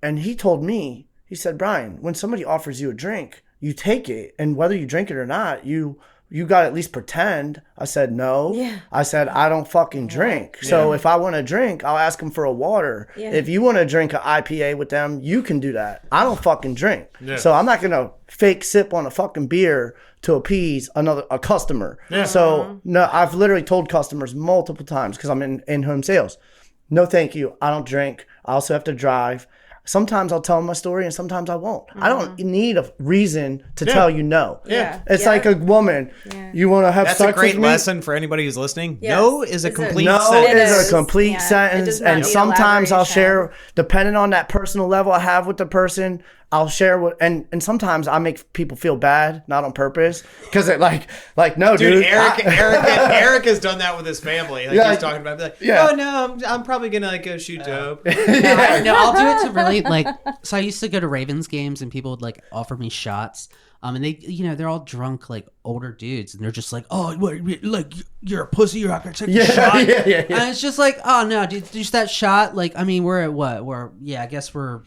and he told me, he said, Brian, when somebody offers you a drink, you take it. And whether you drink it or not, you got to at least pretend. I said, no. Yeah. I said, I don't fucking drink. Yeah. So if I want a drink, I'll ask them for a water. Yeah. If you want to drink an IPA with them, you can do that. I don't fucking drink. Yeah. So I'm not going to fake sip on a fucking beer to appease a customer. Yeah. So no, I've literally told customers multiple times because I'm in home sales. No, thank you. I don't drink. I also have to drive. Sometimes I'll tell them my story and sometimes I won't. I don't need a reason to tell you no. Yeah. It's like a woman. Yeah. You want to have sex with me? That's a great lesson for anybody who's listening. Yes. No is a complete sentence. No is a complete sentence. And sometimes I'll share, depending on that personal level I have with the person, I'll share what, and sometimes I make people feel bad, not on purpose, because it no, dude. Eric has done that with his family. Like he's talking about, oh no, I'm probably gonna go shoot dope. No, I'll do it to really So I used to go to Ravens games, and people would offer me shots. And they, they're all drunk, older dudes, and they're just like, oh, what, you're a pussy, you're not gonna take a shot. And it's just like, oh no, dude, just that shot. We're at what? I guess we're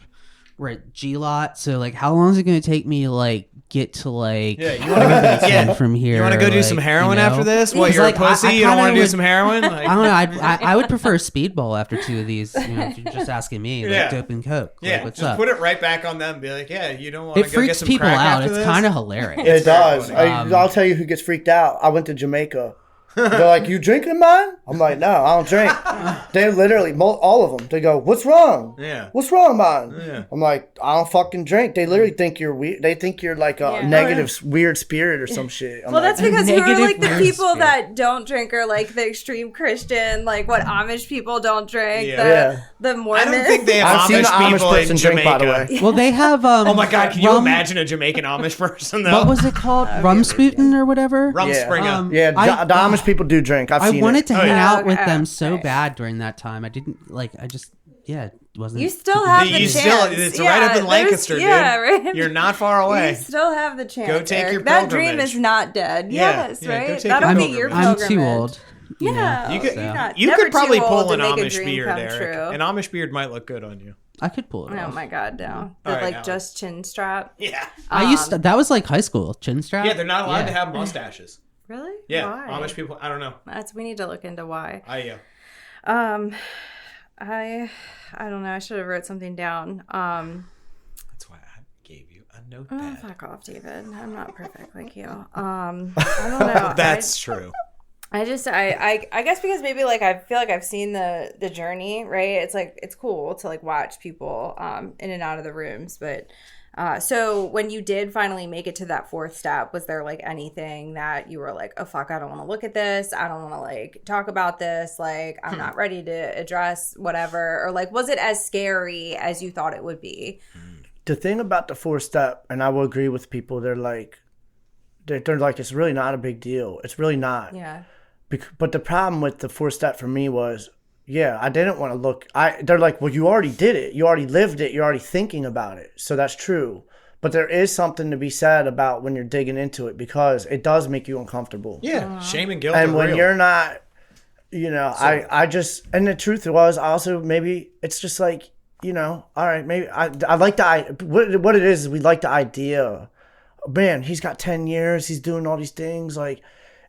at G-Lot, so how long is it going to take me to get to you want to from here? You want to go do some heroin after this? What, you're a pussy? You don't want to do some heroin? I don't know. I would prefer speedball after 2 of these. If you're just asking me, dope and coke. What's up? Put it right back on them. Be like, you don't want to go get some people crack out. after It's kind of hilarious. It does. I'll tell you who gets freaked out. I went to Jamaica. They're like, you drinking, man? I'm like, no, I don't drink. They literally, all of them, they go, what's wrong? Yeah. What's wrong, man? Yeah. I'm like, I don't fucking drink. They literally think you're weird. They think you're like a negative, weird spirit or some shit. Well, that's because who are the people that don't drink are the extreme Christian, what Amish people don't drink, the Mormons. I don't think they have Amish people in Jamaica. By the way. Well, they have. Oh my God, can you imagine a Jamaican Amish person though? What was it called? Rumspootin' or whatever? Rumspringa. The Amish people do drink. I wanted to hang out with them so bad during that time. I didn't it wasn't. You still have the chance. It's right up in Lancaster, dude. Yeah, right. You're not far away. You still have the chance. Go take your pilgrimage. That dream is not dead. Yes, right? That'll be your pilgrimage. I'm too old. Yeah. You could probably pull an Amish beard, Eric. An Amish beard might look good on you. I could pull it off. Oh my God, no. The just chin strap. Yeah. I used to, that was high school, chin strap. Yeah, they're not allowed to have mustaches. Really? Yeah, why? Amish people. I don't know. We need to look into why. I don't know. I should have wrote something down. That's why I gave you a notepad. Oh, fuck off, David. I'm not perfect like you. I don't know. That's true. I guess because maybe I feel like I've seen the journey, right? It's it's cool to watch people in and out of the rooms, but. So when you did finally make it to that 4th step, was there anything that you were like, oh fuck, I don't want to look at this. I don't want to talk about this. I'm not ready to address whatever. Or was it as scary as you thought it would be? The thing about the 4th step, and I will agree with people, they're like, it's really not a big deal. It's really not. Yeah. But the problem with the 4th step for me was, I didn't want to look. They're like, well, you already did it. You already lived it. You're already thinking about it. So that's true. But there is something to be said about when you're digging into it because it does make you uncomfortable. Yeah, shame and guilt. And when real. You're not, I just, and the truth was also maybe it's just all right, maybe I like the, what it is we like the idea. Man, he's got 10 years. He's doing all these things. It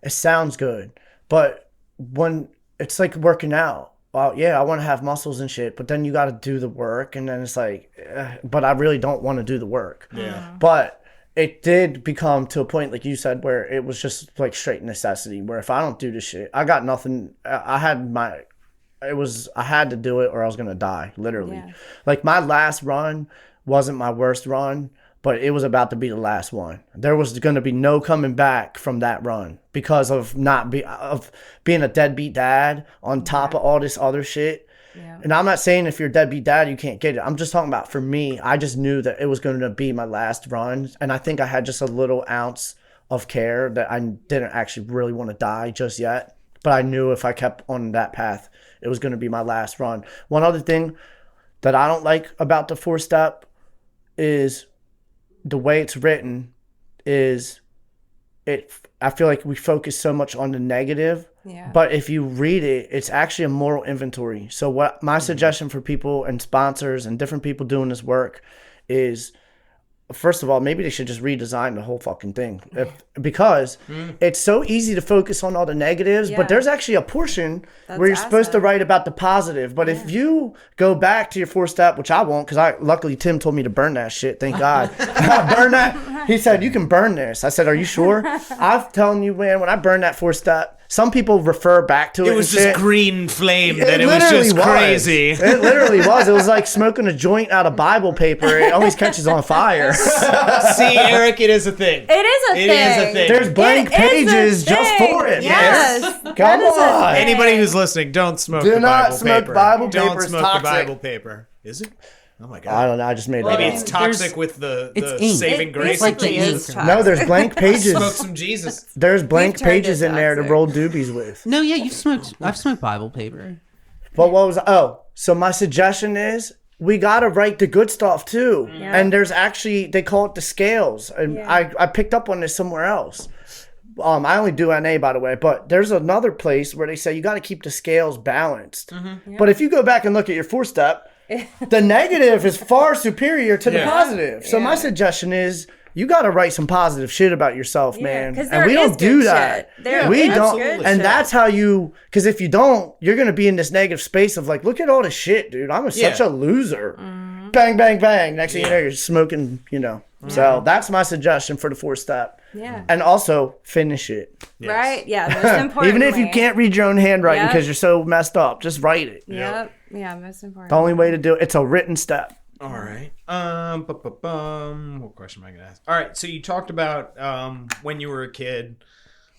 sounds good. But when it's like working out. Well, yeah, I want to have muscles and shit, but then you got to do the work, and then it's but I really don't want to do the work. Yeah. But it did become to a point, like you said, where it was just straight necessity, where if I don't do this shit, I got nothing. I had to do it or I was going to die, literally. Yeah. My last run wasn't my worst run, but it was about to be the last one. There was going to be no coming back from that run because of of being a deadbeat dad on top of all this other shit. Yeah. And I'm not saying if you're a deadbeat dad, you can't get it. I'm just talking about for me, I just knew that it was going to be my last run. And I think I had just a little ounce of care that I didn't actually really want to die just yet. But I knew if I kept on that path, it was going to be my last run. One other thing that I don't like about the 4-step is the way it's written is I feel like we focus so much on the negative, but if you read it, it's actually a moral inventory. So what my suggestion for people and sponsors and different people doing this work is, first of all, maybe they should just redesign the whole fucking thing because it's so easy to focus on all the negatives, but there's actually a portion where you're supposed to write about the positive. But if you go back to your 4-step, which I won't, because luckily Tim told me to burn that shit. Thank God. Burn that. He said, you can burn this. I said, are you sure? I'm telling you, man, when I burned that 4-step, some people refer back to it. It was just green flame. That it was just crazy. It literally was. It was like smoking a joint out of Bible paper. It always catches on fire. See, Eric, it is a thing. It is a thing. There's blank pages just for it. Yes. Come on. Anybody who's listening, don't smoke the Bible paper. Do not smoke Bible paper. Don't smoke the Bible paper. Is it? Oh my God. I don't know. I just made that up. Maybe it's toxic with the saving grace of Jesus. No, there's blank pages. Smoke some Jesus. There's blank pages in there to roll doobies with. No, yeah, I've smoked Bible paper. But so my suggestion is we got to write the good stuff too. Yeah. And there's actually, they call it the scales. And I picked up on this somewhere else. I only do NA, by the way, but there's another place where they say you got to keep the scales balanced. Mm-hmm. Yeah. But if you go back and look at your 4-step, the negative is far superior to the positive. So my suggestion is you got to write some positive shit about yourself, man. And we don't do that. We don't. And that's how because if you don't, you're going to be in this negative space of like, look at all this shit, dude. I'm such a loser. Mm-hmm. Bang, bang, bang. Next thing you know, you're smoking, So that's my suggestion for the 4-step. Yeah. And also finish it. Yes. Right? Yeah. Most important. Even if you can't read your own handwriting because you're so messed up, just write it. Yep. Yeah, most important. The only way to do it, it's a written step. All right. What question am I going to ask? All right. So you talked about when you were a kid,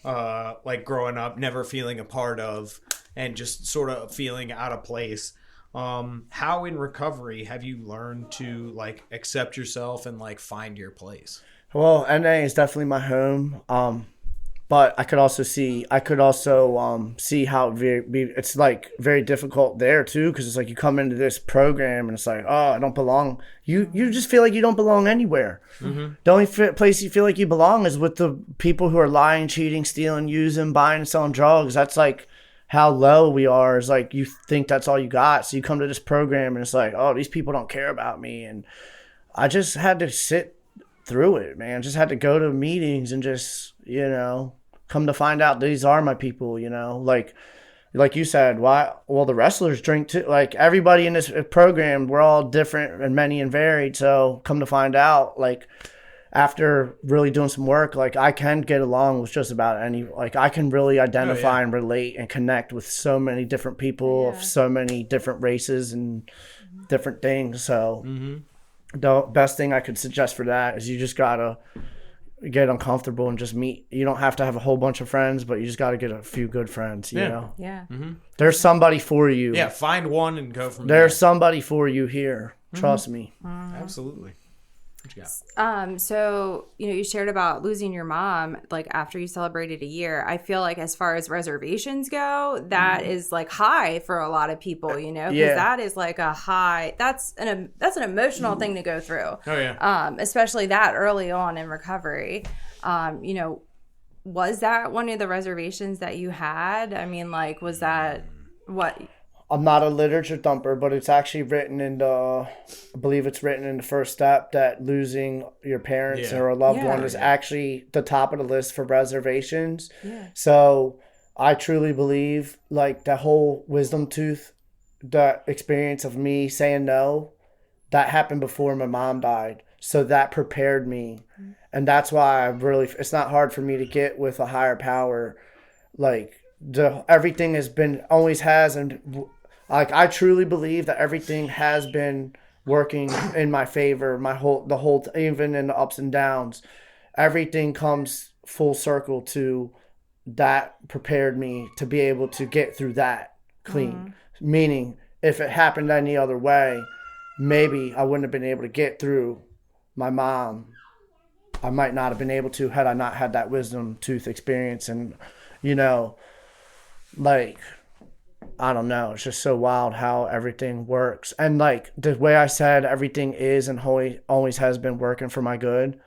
like growing up, never feeling a part of, and just sort of feeling out of place. How in recovery have you learned to like accept yourself and like find your place? Well, NA is definitely my home. But I could also see how it's like very difficult there too, because it's like you come into this program and it's like, oh, I don't belong. You just feel like you don't belong anywhere. Mm-hmm. The only place you feel like you belong is with the people who are lying, cheating, stealing, using, buying, and selling drugs. That's like how low we are. Is like you think that's all you got, so you come to this program and it's like, oh, these people don't care about me, and I just had to sit through it, man. Just had to go to meetings and just come to find out these are my people, like you said, why? Well, the wrestlers drink too. Like everybody in this program, we're all different and many and varied. So come to find out, like after really doing some work, like I can get along with just about any, like I can really identify and relate and connect with so many different people of so many different races and different things. So the best thing I could suggest for that is you just gotta get uncomfortable and just meet. You don't have to have a whole bunch of friends, but you just got to get a few good friends, you know? Yeah. Mm-hmm. There's somebody for you. Yeah, find one and go from there. There's somebody for you here. Trust me. Absolutely. What you got? So, you shared about losing your mom, like after you celebrated a year. I feel like as far as reservations go, that is like high for a lot of people, because that is like a high, that's an emotional thing to go through. Oh yeah. Especially that early on in recovery. Was that one of the reservations that you had? I mean, like, was that what? I'm not a literature thumper, but it's actually written I believe it's written in the 1-step that losing your parents or a loved one is actually the top of the list for reservations. Yeah. So I truly believe like the whole wisdom tooth, the experience of me saying no, that happened before my mom died. So that prepared me. Mm-hmm. And that's why it's not hard for me to get with a higher power. Like everything always has, and like I truly believe that everything has been working in my favor. Even in the ups and downs, everything comes full circle to that prepared me to be able to get through that clean. Meaning, if it happened any other way, maybe I wouldn't have been able to get through my mom. I might not have been able to had I not had that wisdom tooth experience. And, you know, like, I don't know. It's just so wild how everything works. And, like, the way I said everything is and always has been working for my good,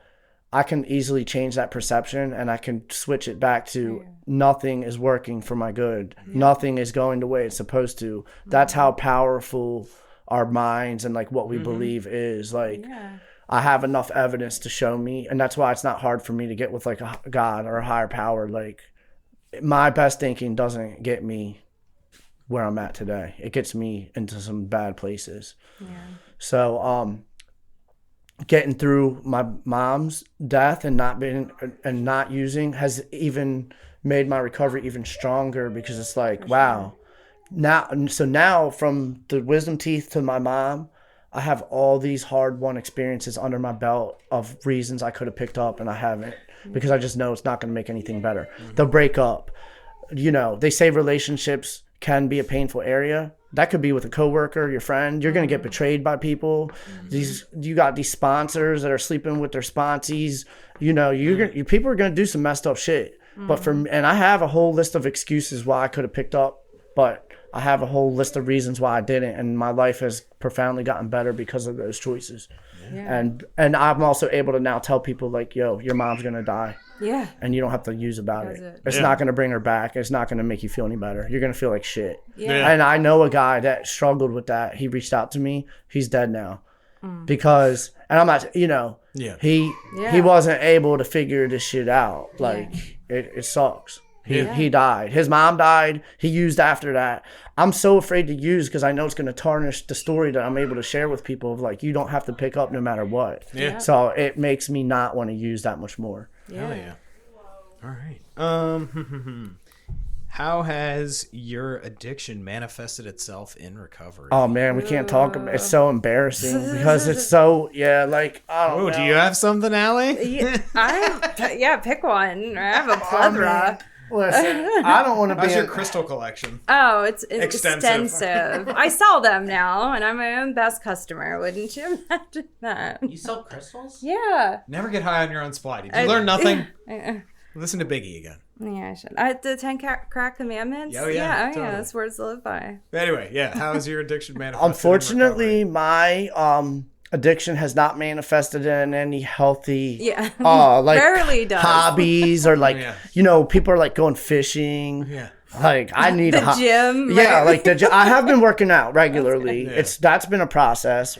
I can easily change that perception and I can switch it back to nothing is working for my good. Nothing is going the way it's supposed to. That's how powerful our minds and, like, what we believe is. Like, I have enough evidence to show me, and that's why it's not hard for me to get with, like, a God or a higher power. Like, my best thinking doesn't get me where I'm at today. It gets me into some bad places. So, getting through my mom's death and not using has even made my recovery even stronger, because it's like, wow. Now from the wisdom teeth to my mom, I have all these hard-won experiences under my belt of reasons I could have picked up and I haven't, because I just know it's not going to make anything better. The breakup, you know, they say relationships can be a painful area. That could be with a coworker, your friend. You're going to get betrayed by people. You got these sponsors that are sleeping with their sponsees. You know, people are going to do some messed up shit. But and I have a whole list of excuses why I could have picked up, but I have a whole list of reasons why I didn't, and my life has profoundly gotten better because of those choices. And I'm also able to now tell people, like, yo, your mom's gonna die. And you don't have to use about it. It's not gonna bring her back. It's not gonna make you feel any better. You're gonna feel like shit. And I know a guy that struggled with that. He reached out to me. He's dead now. Because, and I'm not, you know, he wasn't able to figure this shit out. Like, it sucks. He died. His mom died. He used after that. I'm so afraid to use because I know it's going to tarnish the story that I'm able to share with people of, like, you don't have to pick up no matter what. So it makes me not want to use that much more. Hell yeah. All right. How has your addiction manifested itself in recovery? Oh man, we can't talk about it. It's so embarrassing because it's so, like, I don't know. Do you have something, Allie? Pick one. I have a plethora. Listen, I don't want to be. How's your crystal collection? Oh, it's extensive. I sell them now, and I'm my own best customer. Wouldn't you imagine that? You sell crystals? Yeah. Never get high on your own supply. Did you learn nothing? Listen to Biggie again. Yeah, I should. The 10 crack commandments. Oh yeah, totally. That's words to live by. Anyway, how is your addiction manifested? Unfortunately, my addiction has not manifested in any healthy like rarely does. hobbies or like you know, people are like going fishing. Like I need the gym. Like the gym. I have been working out regularly. That's been a process.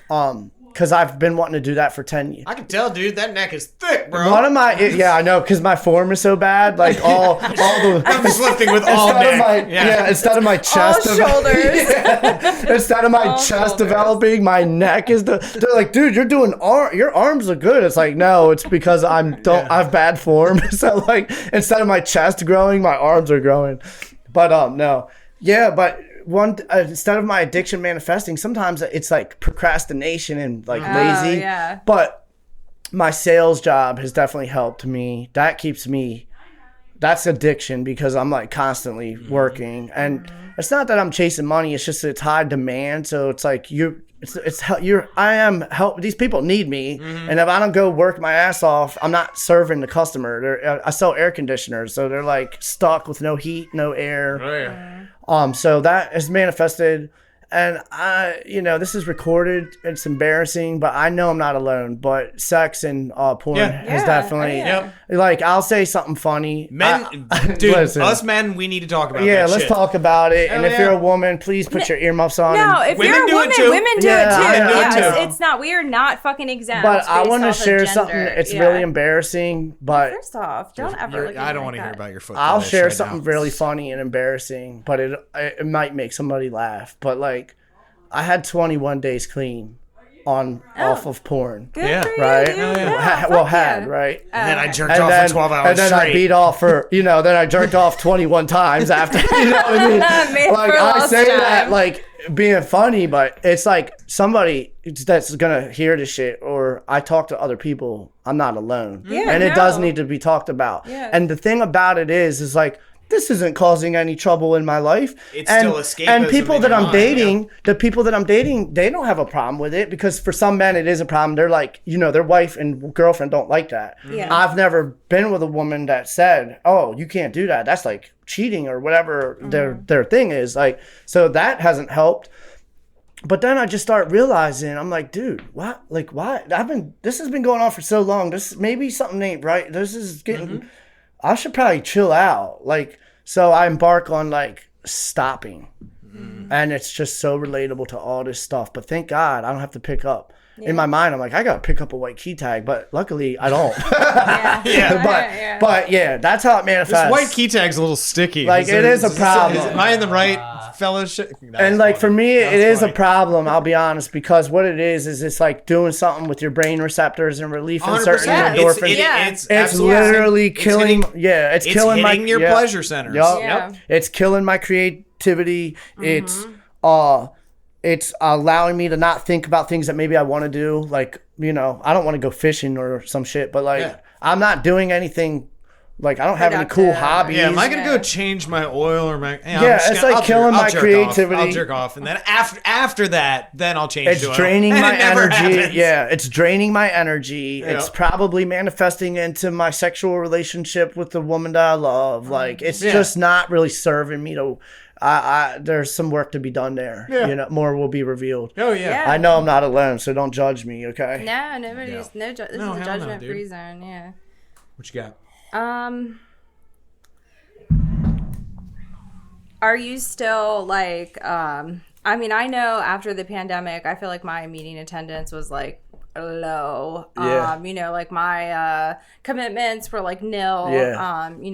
Because I've been wanting to do that for 10 years. I can tell, dude. That neck is thick, bro. One of my, I know, because my form is so bad. Like all the. I'm just lifting with all neck. Instead of my chest. All shoulders. Instead of my chest developing, my neck is they're like, dude, you're doing your arms look good. It's like, no, it's because I have bad form. So like, instead of my chest growing, my arms are growing. But no, but. Instead of my addiction manifesting, sometimes it's like procrastination and like lazy. But my sales job has definitely helped me. That keeps me. That's addiction because I'm like constantly working, and it's not that I'm chasing money. It's just it's high demand. So it's like I am help. These people need me, and if I don't go work my ass off, I'm not serving the customer. I sell air conditioners, so they're like stuck with no heat, no air. So that has manifested, and this is recorded. It's embarrassing, but I know I'm not alone. But sex and porn has definitely, like, I'll say something funny. Men, dude, listen, us men, we need to talk about that let's shit. talk about it. And if you're a woman, please put your earmuffs on. No, if you're a woman, women do it too. It's not, we are not fucking exempt. But I want to share something. It's really embarrassing, but first off, don't ever look at I don't want to hear about your foot. I'll share something really funny and embarrassing, but it might make somebody laugh. But like, I had 21 days clean, off of porn. Good Yeah. for you, Right? dude. Had, right? And then I jerked And off then, for 12 hours and then straight. I beat off for, then I jerked off 21 times after, you know what I mean? Made Like, for I lost say time. that, like, being funny, but it's like somebody that's gonna hear the shit, or I talk to other people, I'm not alone. Yeah, and it does no. need to be talked about. Yeah. And the thing about it is like, this isn't causing any trouble in my life. It's still escapism And people in that your I'm mind, dating, the people that I'm dating, they don't have a problem with it, because for some men it is a problem. They're like, their wife and girlfriend don't like that. Yeah. I've never been with a woman that said, "Oh, you can't do that. That's like cheating," or whatever their thing is. Like, so that hasn't helped. But then I just start realizing, I'm like, dude, what? Like, why? This has been going on for so long. Maybe something ain't right. This is getting. I should probably chill out. Like, so I embark on like stopping, and it's just so relatable to all this stuff. But thank God I don't have to pick up. In my mind, I'm like, I gotta pick up a white key tag, but luckily I don't. But yeah, that's how it manifests. This white key tag's a little sticky. Like, it is a problem. Am I in the right fellowship? And like for me, it is a problem. I'll be honest, because what it is it's like doing something with your brain receptors and relief in certain 100%. endorphins. It's literally killing. It's killing my your pleasure centers. Yep. It's killing my creativity. It's allowing me to not think about things that maybe I want to do. Like, I don't want to go fishing or some shit, but like, I'm not doing anything. Like, I don't have any cool hobbies. Yeah, am I gonna go change my oil or my? It's killing my creativity. I'll jerk off, and then after that, then I'll change. It's draining my energy. Yeah, it's draining my energy. Yeah. It's probably manifesting into my sexual relationship with the woman that I love. Like, it's just not really serving me to. There's some work to be done there. Yeah. More will be revealed. Oh yeah. I know I'm not alone, so don't judge me, okay? No, nobody's this is a judgment-free zone. Yeah. What you got? Are you still like I mean, I know after the pandemic, I feel like my meeting attendance was like low. Like my commitments were like nil.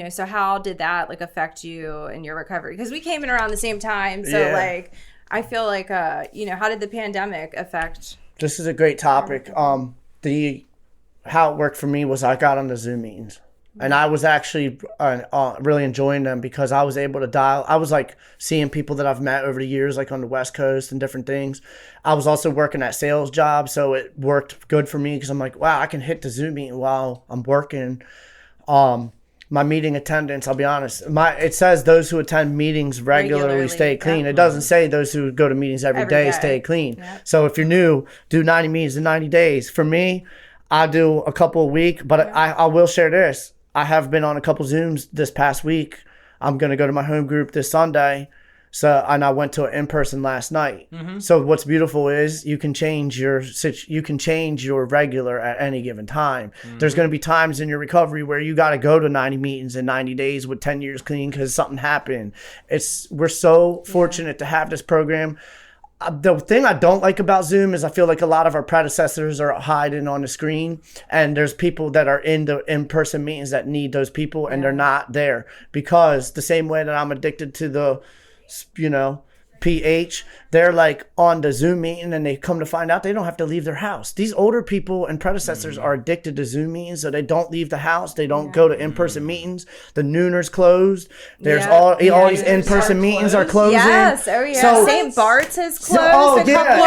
So how did that like affect you in your recovery? Because we came in around the same time. So like I feel like how did the pandemic affect? This is a great topic. How it worked for me was I got on the Zoom meetings. And I was actually really enjoying them, because I was able to dial. I was like seeing people that I've met over the years, like on the West Coast and different things. I was also working at sales jobs, so it worked good for me, because I'm like, wow, I can hit the Zoom meeting while I'm working. My meeting attendance, I'll be honest, it says those who attend meetings regularly stay clean. It doesn't say those who go to meetings every day stay clean. Yep. So if you're new, do 90 meetings in 90 days. For me, I do a couple a week, but I will share this. I have been on a couple Zooms this past week. I'm going to go to my home group this Sunday. And I went to an in-person last night. So what's beautiful is you can change your regular at any given time. There's going to be times in your recovery where you got to go to 90 meetings in 90 days with 10 years clean because something happened. We're so fortunate to have this program. The thing I don't like about Zoom is I feel like a lot of our predecessors are hiding on the screen, and there's people that are in the in-person meetings that need those people, and they're not there, because the same way that I'm addicted to the, pH, they're like on the Zoom meeting, and they come to find out they don't have to leave their house. These older people and predecessors are addicted to Zoom meetings, so they don't leave the house. They don't go to in-person meetings. The Nooner's closed. There's all these in-person meetings are closing. Yes, So St. Bart's is closed. It's terrible.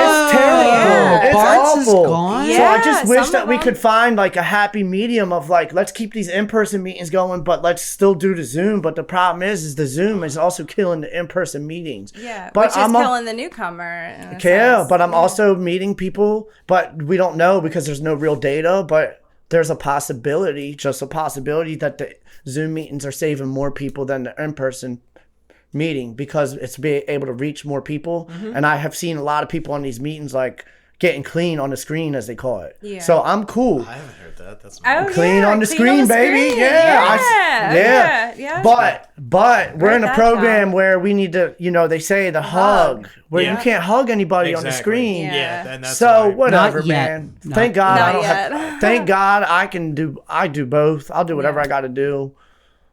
It's Bart's awful. is gone. So I just wish that we could find like a happy medium of like, let's keep these in-person meetings going, but let's still do the Zoom. But the problem is the Zoom is also killing the in-person meetings. Yeah, but which is killing the newcomer. But I'm also meeting people, but we don't know because there's no real data. But there's a possibility, that the Zoom meetings are saving more people than the in-person meeting, because it's being able to reach more people. And I have seen a lot of people on these meetings like getting clean on the screen, as they call it. Yeah. So I'm cool. I haven't heard that. That's clean on the screen, baby. Yeah. But we're in a program where we need to, they say the hug, where you can't hug anybody on the screen. Yeah. And that's so why. whatever, man. Thank God I don't have. Thank God I do both. I'll do whatever I got to do.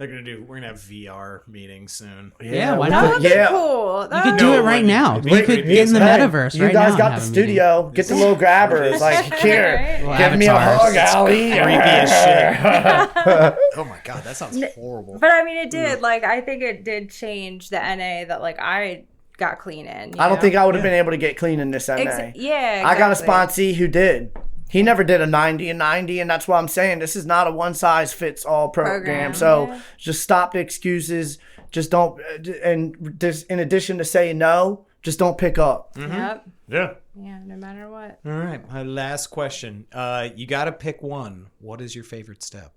We're gonna have VR meetings soon. Yeah, why That not? would be cool. You could do it right now. You could get in the metaverse you right guys now. got the studio. Get the little grabbers. Like, here, give me a hug, Allie. Creepy as shit. Oh my god, that sounds horrible. But I mean, it did. Like, I think it did change the NA that like I got clean in. I don't think I would have been able to get clean in this NA. Exactly. I got a sponsee who did. He never did a 90 and 90, and that's why I'm saying this is not a one-size-fits-all program. So just stop the excuses. Just don't, and just in addition to saying no, just don't pick up. Mm-hmm. Yep. Yeah. Yeah, no matter what. All right, my last question. You got to pick one. What is your favorite step?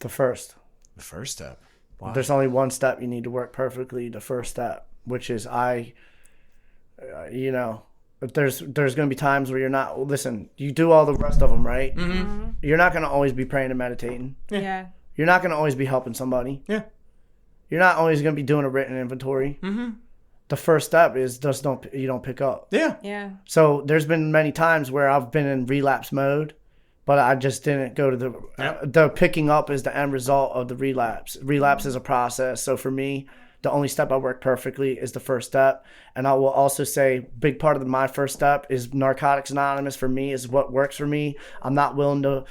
The first. The first step. Wow. There's only one step you need to work perfectly. The first step, which is there's going to be times where you're not, listen, you do all the rest of them, right? Mm-hmm. You're not going to always be praying and meditating. Yeah. You're not going to always be helping somebody. Yeah. You're not always going to be doing a written inventory. Mm-hmm. The first step is you don't pick up. Yeah. Yeah. So there's been many times where I've been in relapse mode, but I just didn't go to the picking up is the end result of the relapse. Relapse is a process. So for me, the only step I work perfectly is the first step. And I will also say big part of my first step is Narcotics Anonymous for me is what works for me. I'm not willing to,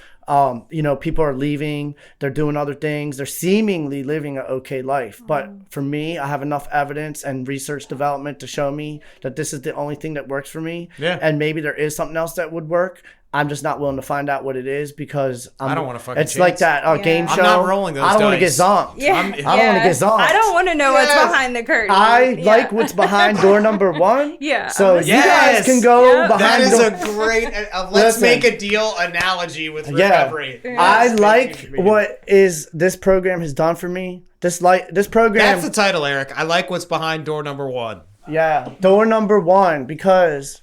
people are leaving, they're doing other things, they're seemingly living an okay life. But for me, I have enough evidence and research development to show me that this is the only thing that works for me. Yeah. And maybe there is something else that would work. I'm just not willing to find out what it is because I don't want to fucking it's chance. Like that game show. I'm not rolling those I don't want to get zonked. Yeah. I don't want to get zonked. I don't want to know what's behind the curtain. I like what's behind door number 1. Yeah. So you guys can go behind. That is a great let's make a deal analogy with recovery. Yeah. I like what this program has done for me. This program. That's the title, Eric. I like what's behind door number 1. Yeah, door number 1 because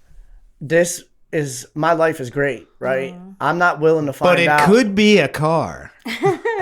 my life is great, right? I'm not willing to find out. But it could be a car.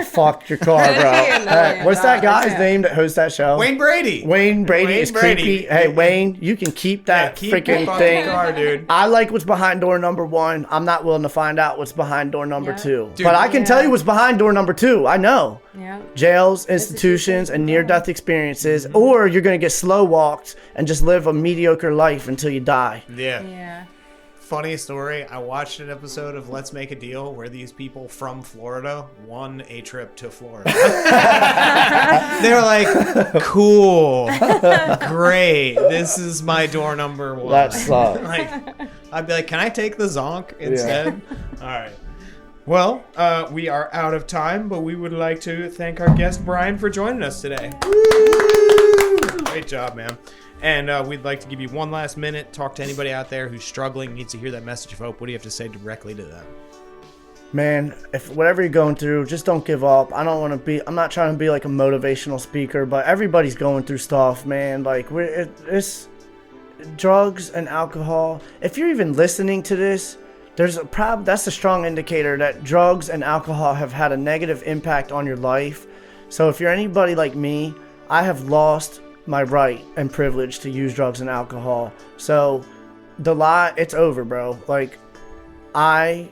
Fuck your car, bro. Hey, what's that guy's name that hosts that show? Wayne Brady. Wayne Brady is creepy. Hey, Wayne, you can keep that freaking thing. Car, dude. I like what's behind door number 1. I'm not willing to find out what's behind door number 2. Dude, but I can tell you what's behind door number 2. I know. Yeah. Jails, institutions, and near-death experiences. Mm-hmm. Or you're going to get slow walked and just live a mediocre life until you die. Yeah. Funny story, I watched an episode of Let's Make a Deal where these people from Florida won a trip to Florida. They were like, cool, great, this is my door number 1. That sucks. I'd be like, can I take the zonk instead? Yeah. All right. Well, we are out of time, but we would like to thank our guest, Brian, for joining us today. Woo! Great job, man. And we'd like to give you one last minute. Talk to anybody out there who's struggling, needs to hear that message of hope. What do you have to say directly to them? Man, if whatever you're going through, just don't give up. I'm not trying to be like a motivational speaker, but everybody's going through stuff, man. Like, it's drugs and alcohol. If you're even listening to this, that's a strong indicator that drugs and alcohol have had a negative impact on your life. So if you're anybody like me, I have lost my right and privilege to use drugs and alcohol. So it's over, bro. Like, my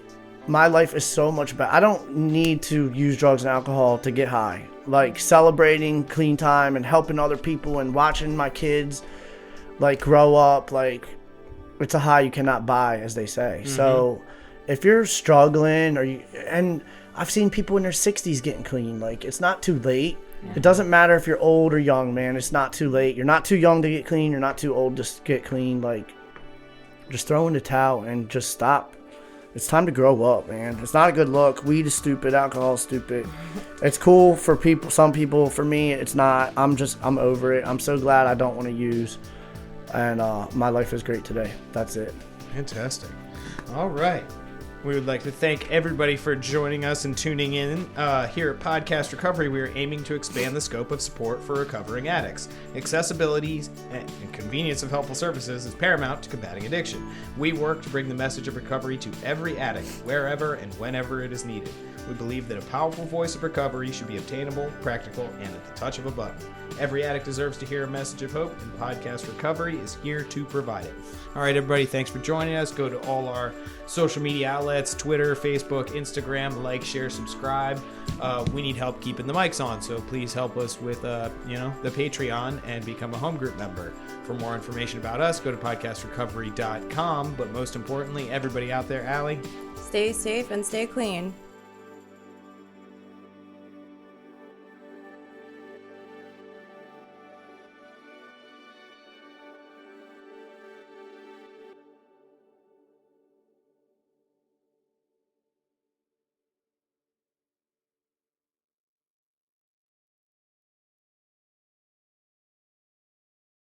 life is so much better. I don't need to use drugs and alcohol to get high. Like, celebrating clean time and helping other people and watching my kids like grow up, like, it's a high you cannot buy, as they say. Mm-hmm. So if you're struggling and I've seen people in their 60s getting clean, like, it's not too late. Yeah. It doesn't matter if you're old or young, man. It's not too late. You're not too young to get clean. You're not too old to get clean. Like, just throw in the towel and just stop. It's time to grow up, man. It's not a good look. Weed is stupid. Alcohol is stupid. It's cool for some people. For me, it's not. I'm over it. I'm so glad I don't want to use. And my life is great today. That's it. Fantastic. All right. We would like to thank everybody for joining us and tuning in. Here at Podcast Recovery, we are aiming to expand the scope of support for recovering addicts. Accessibility and convenience of helpful services is paramount to combating addiction. We work to bring the message of recovery to every addict, wherever and whenever it is needed. We believe that a powerful voice of recovery should be obtainable, practical, and at the touch of a button. Every addict deserves to hear a message of hope, and Podcast Recovery is here to provide it. All right, everybody, thanks for joining us. Go to all our social media outlets outlets, Twitter, Facebook, Instagram. Like, share, subscribe. We need help keeping the mics on, so please help us with the Patreon and become a home group member. For more information about us, go to podcastrecovery.com. But most importantly, everybody out there, Allie, stay safe and stay clean.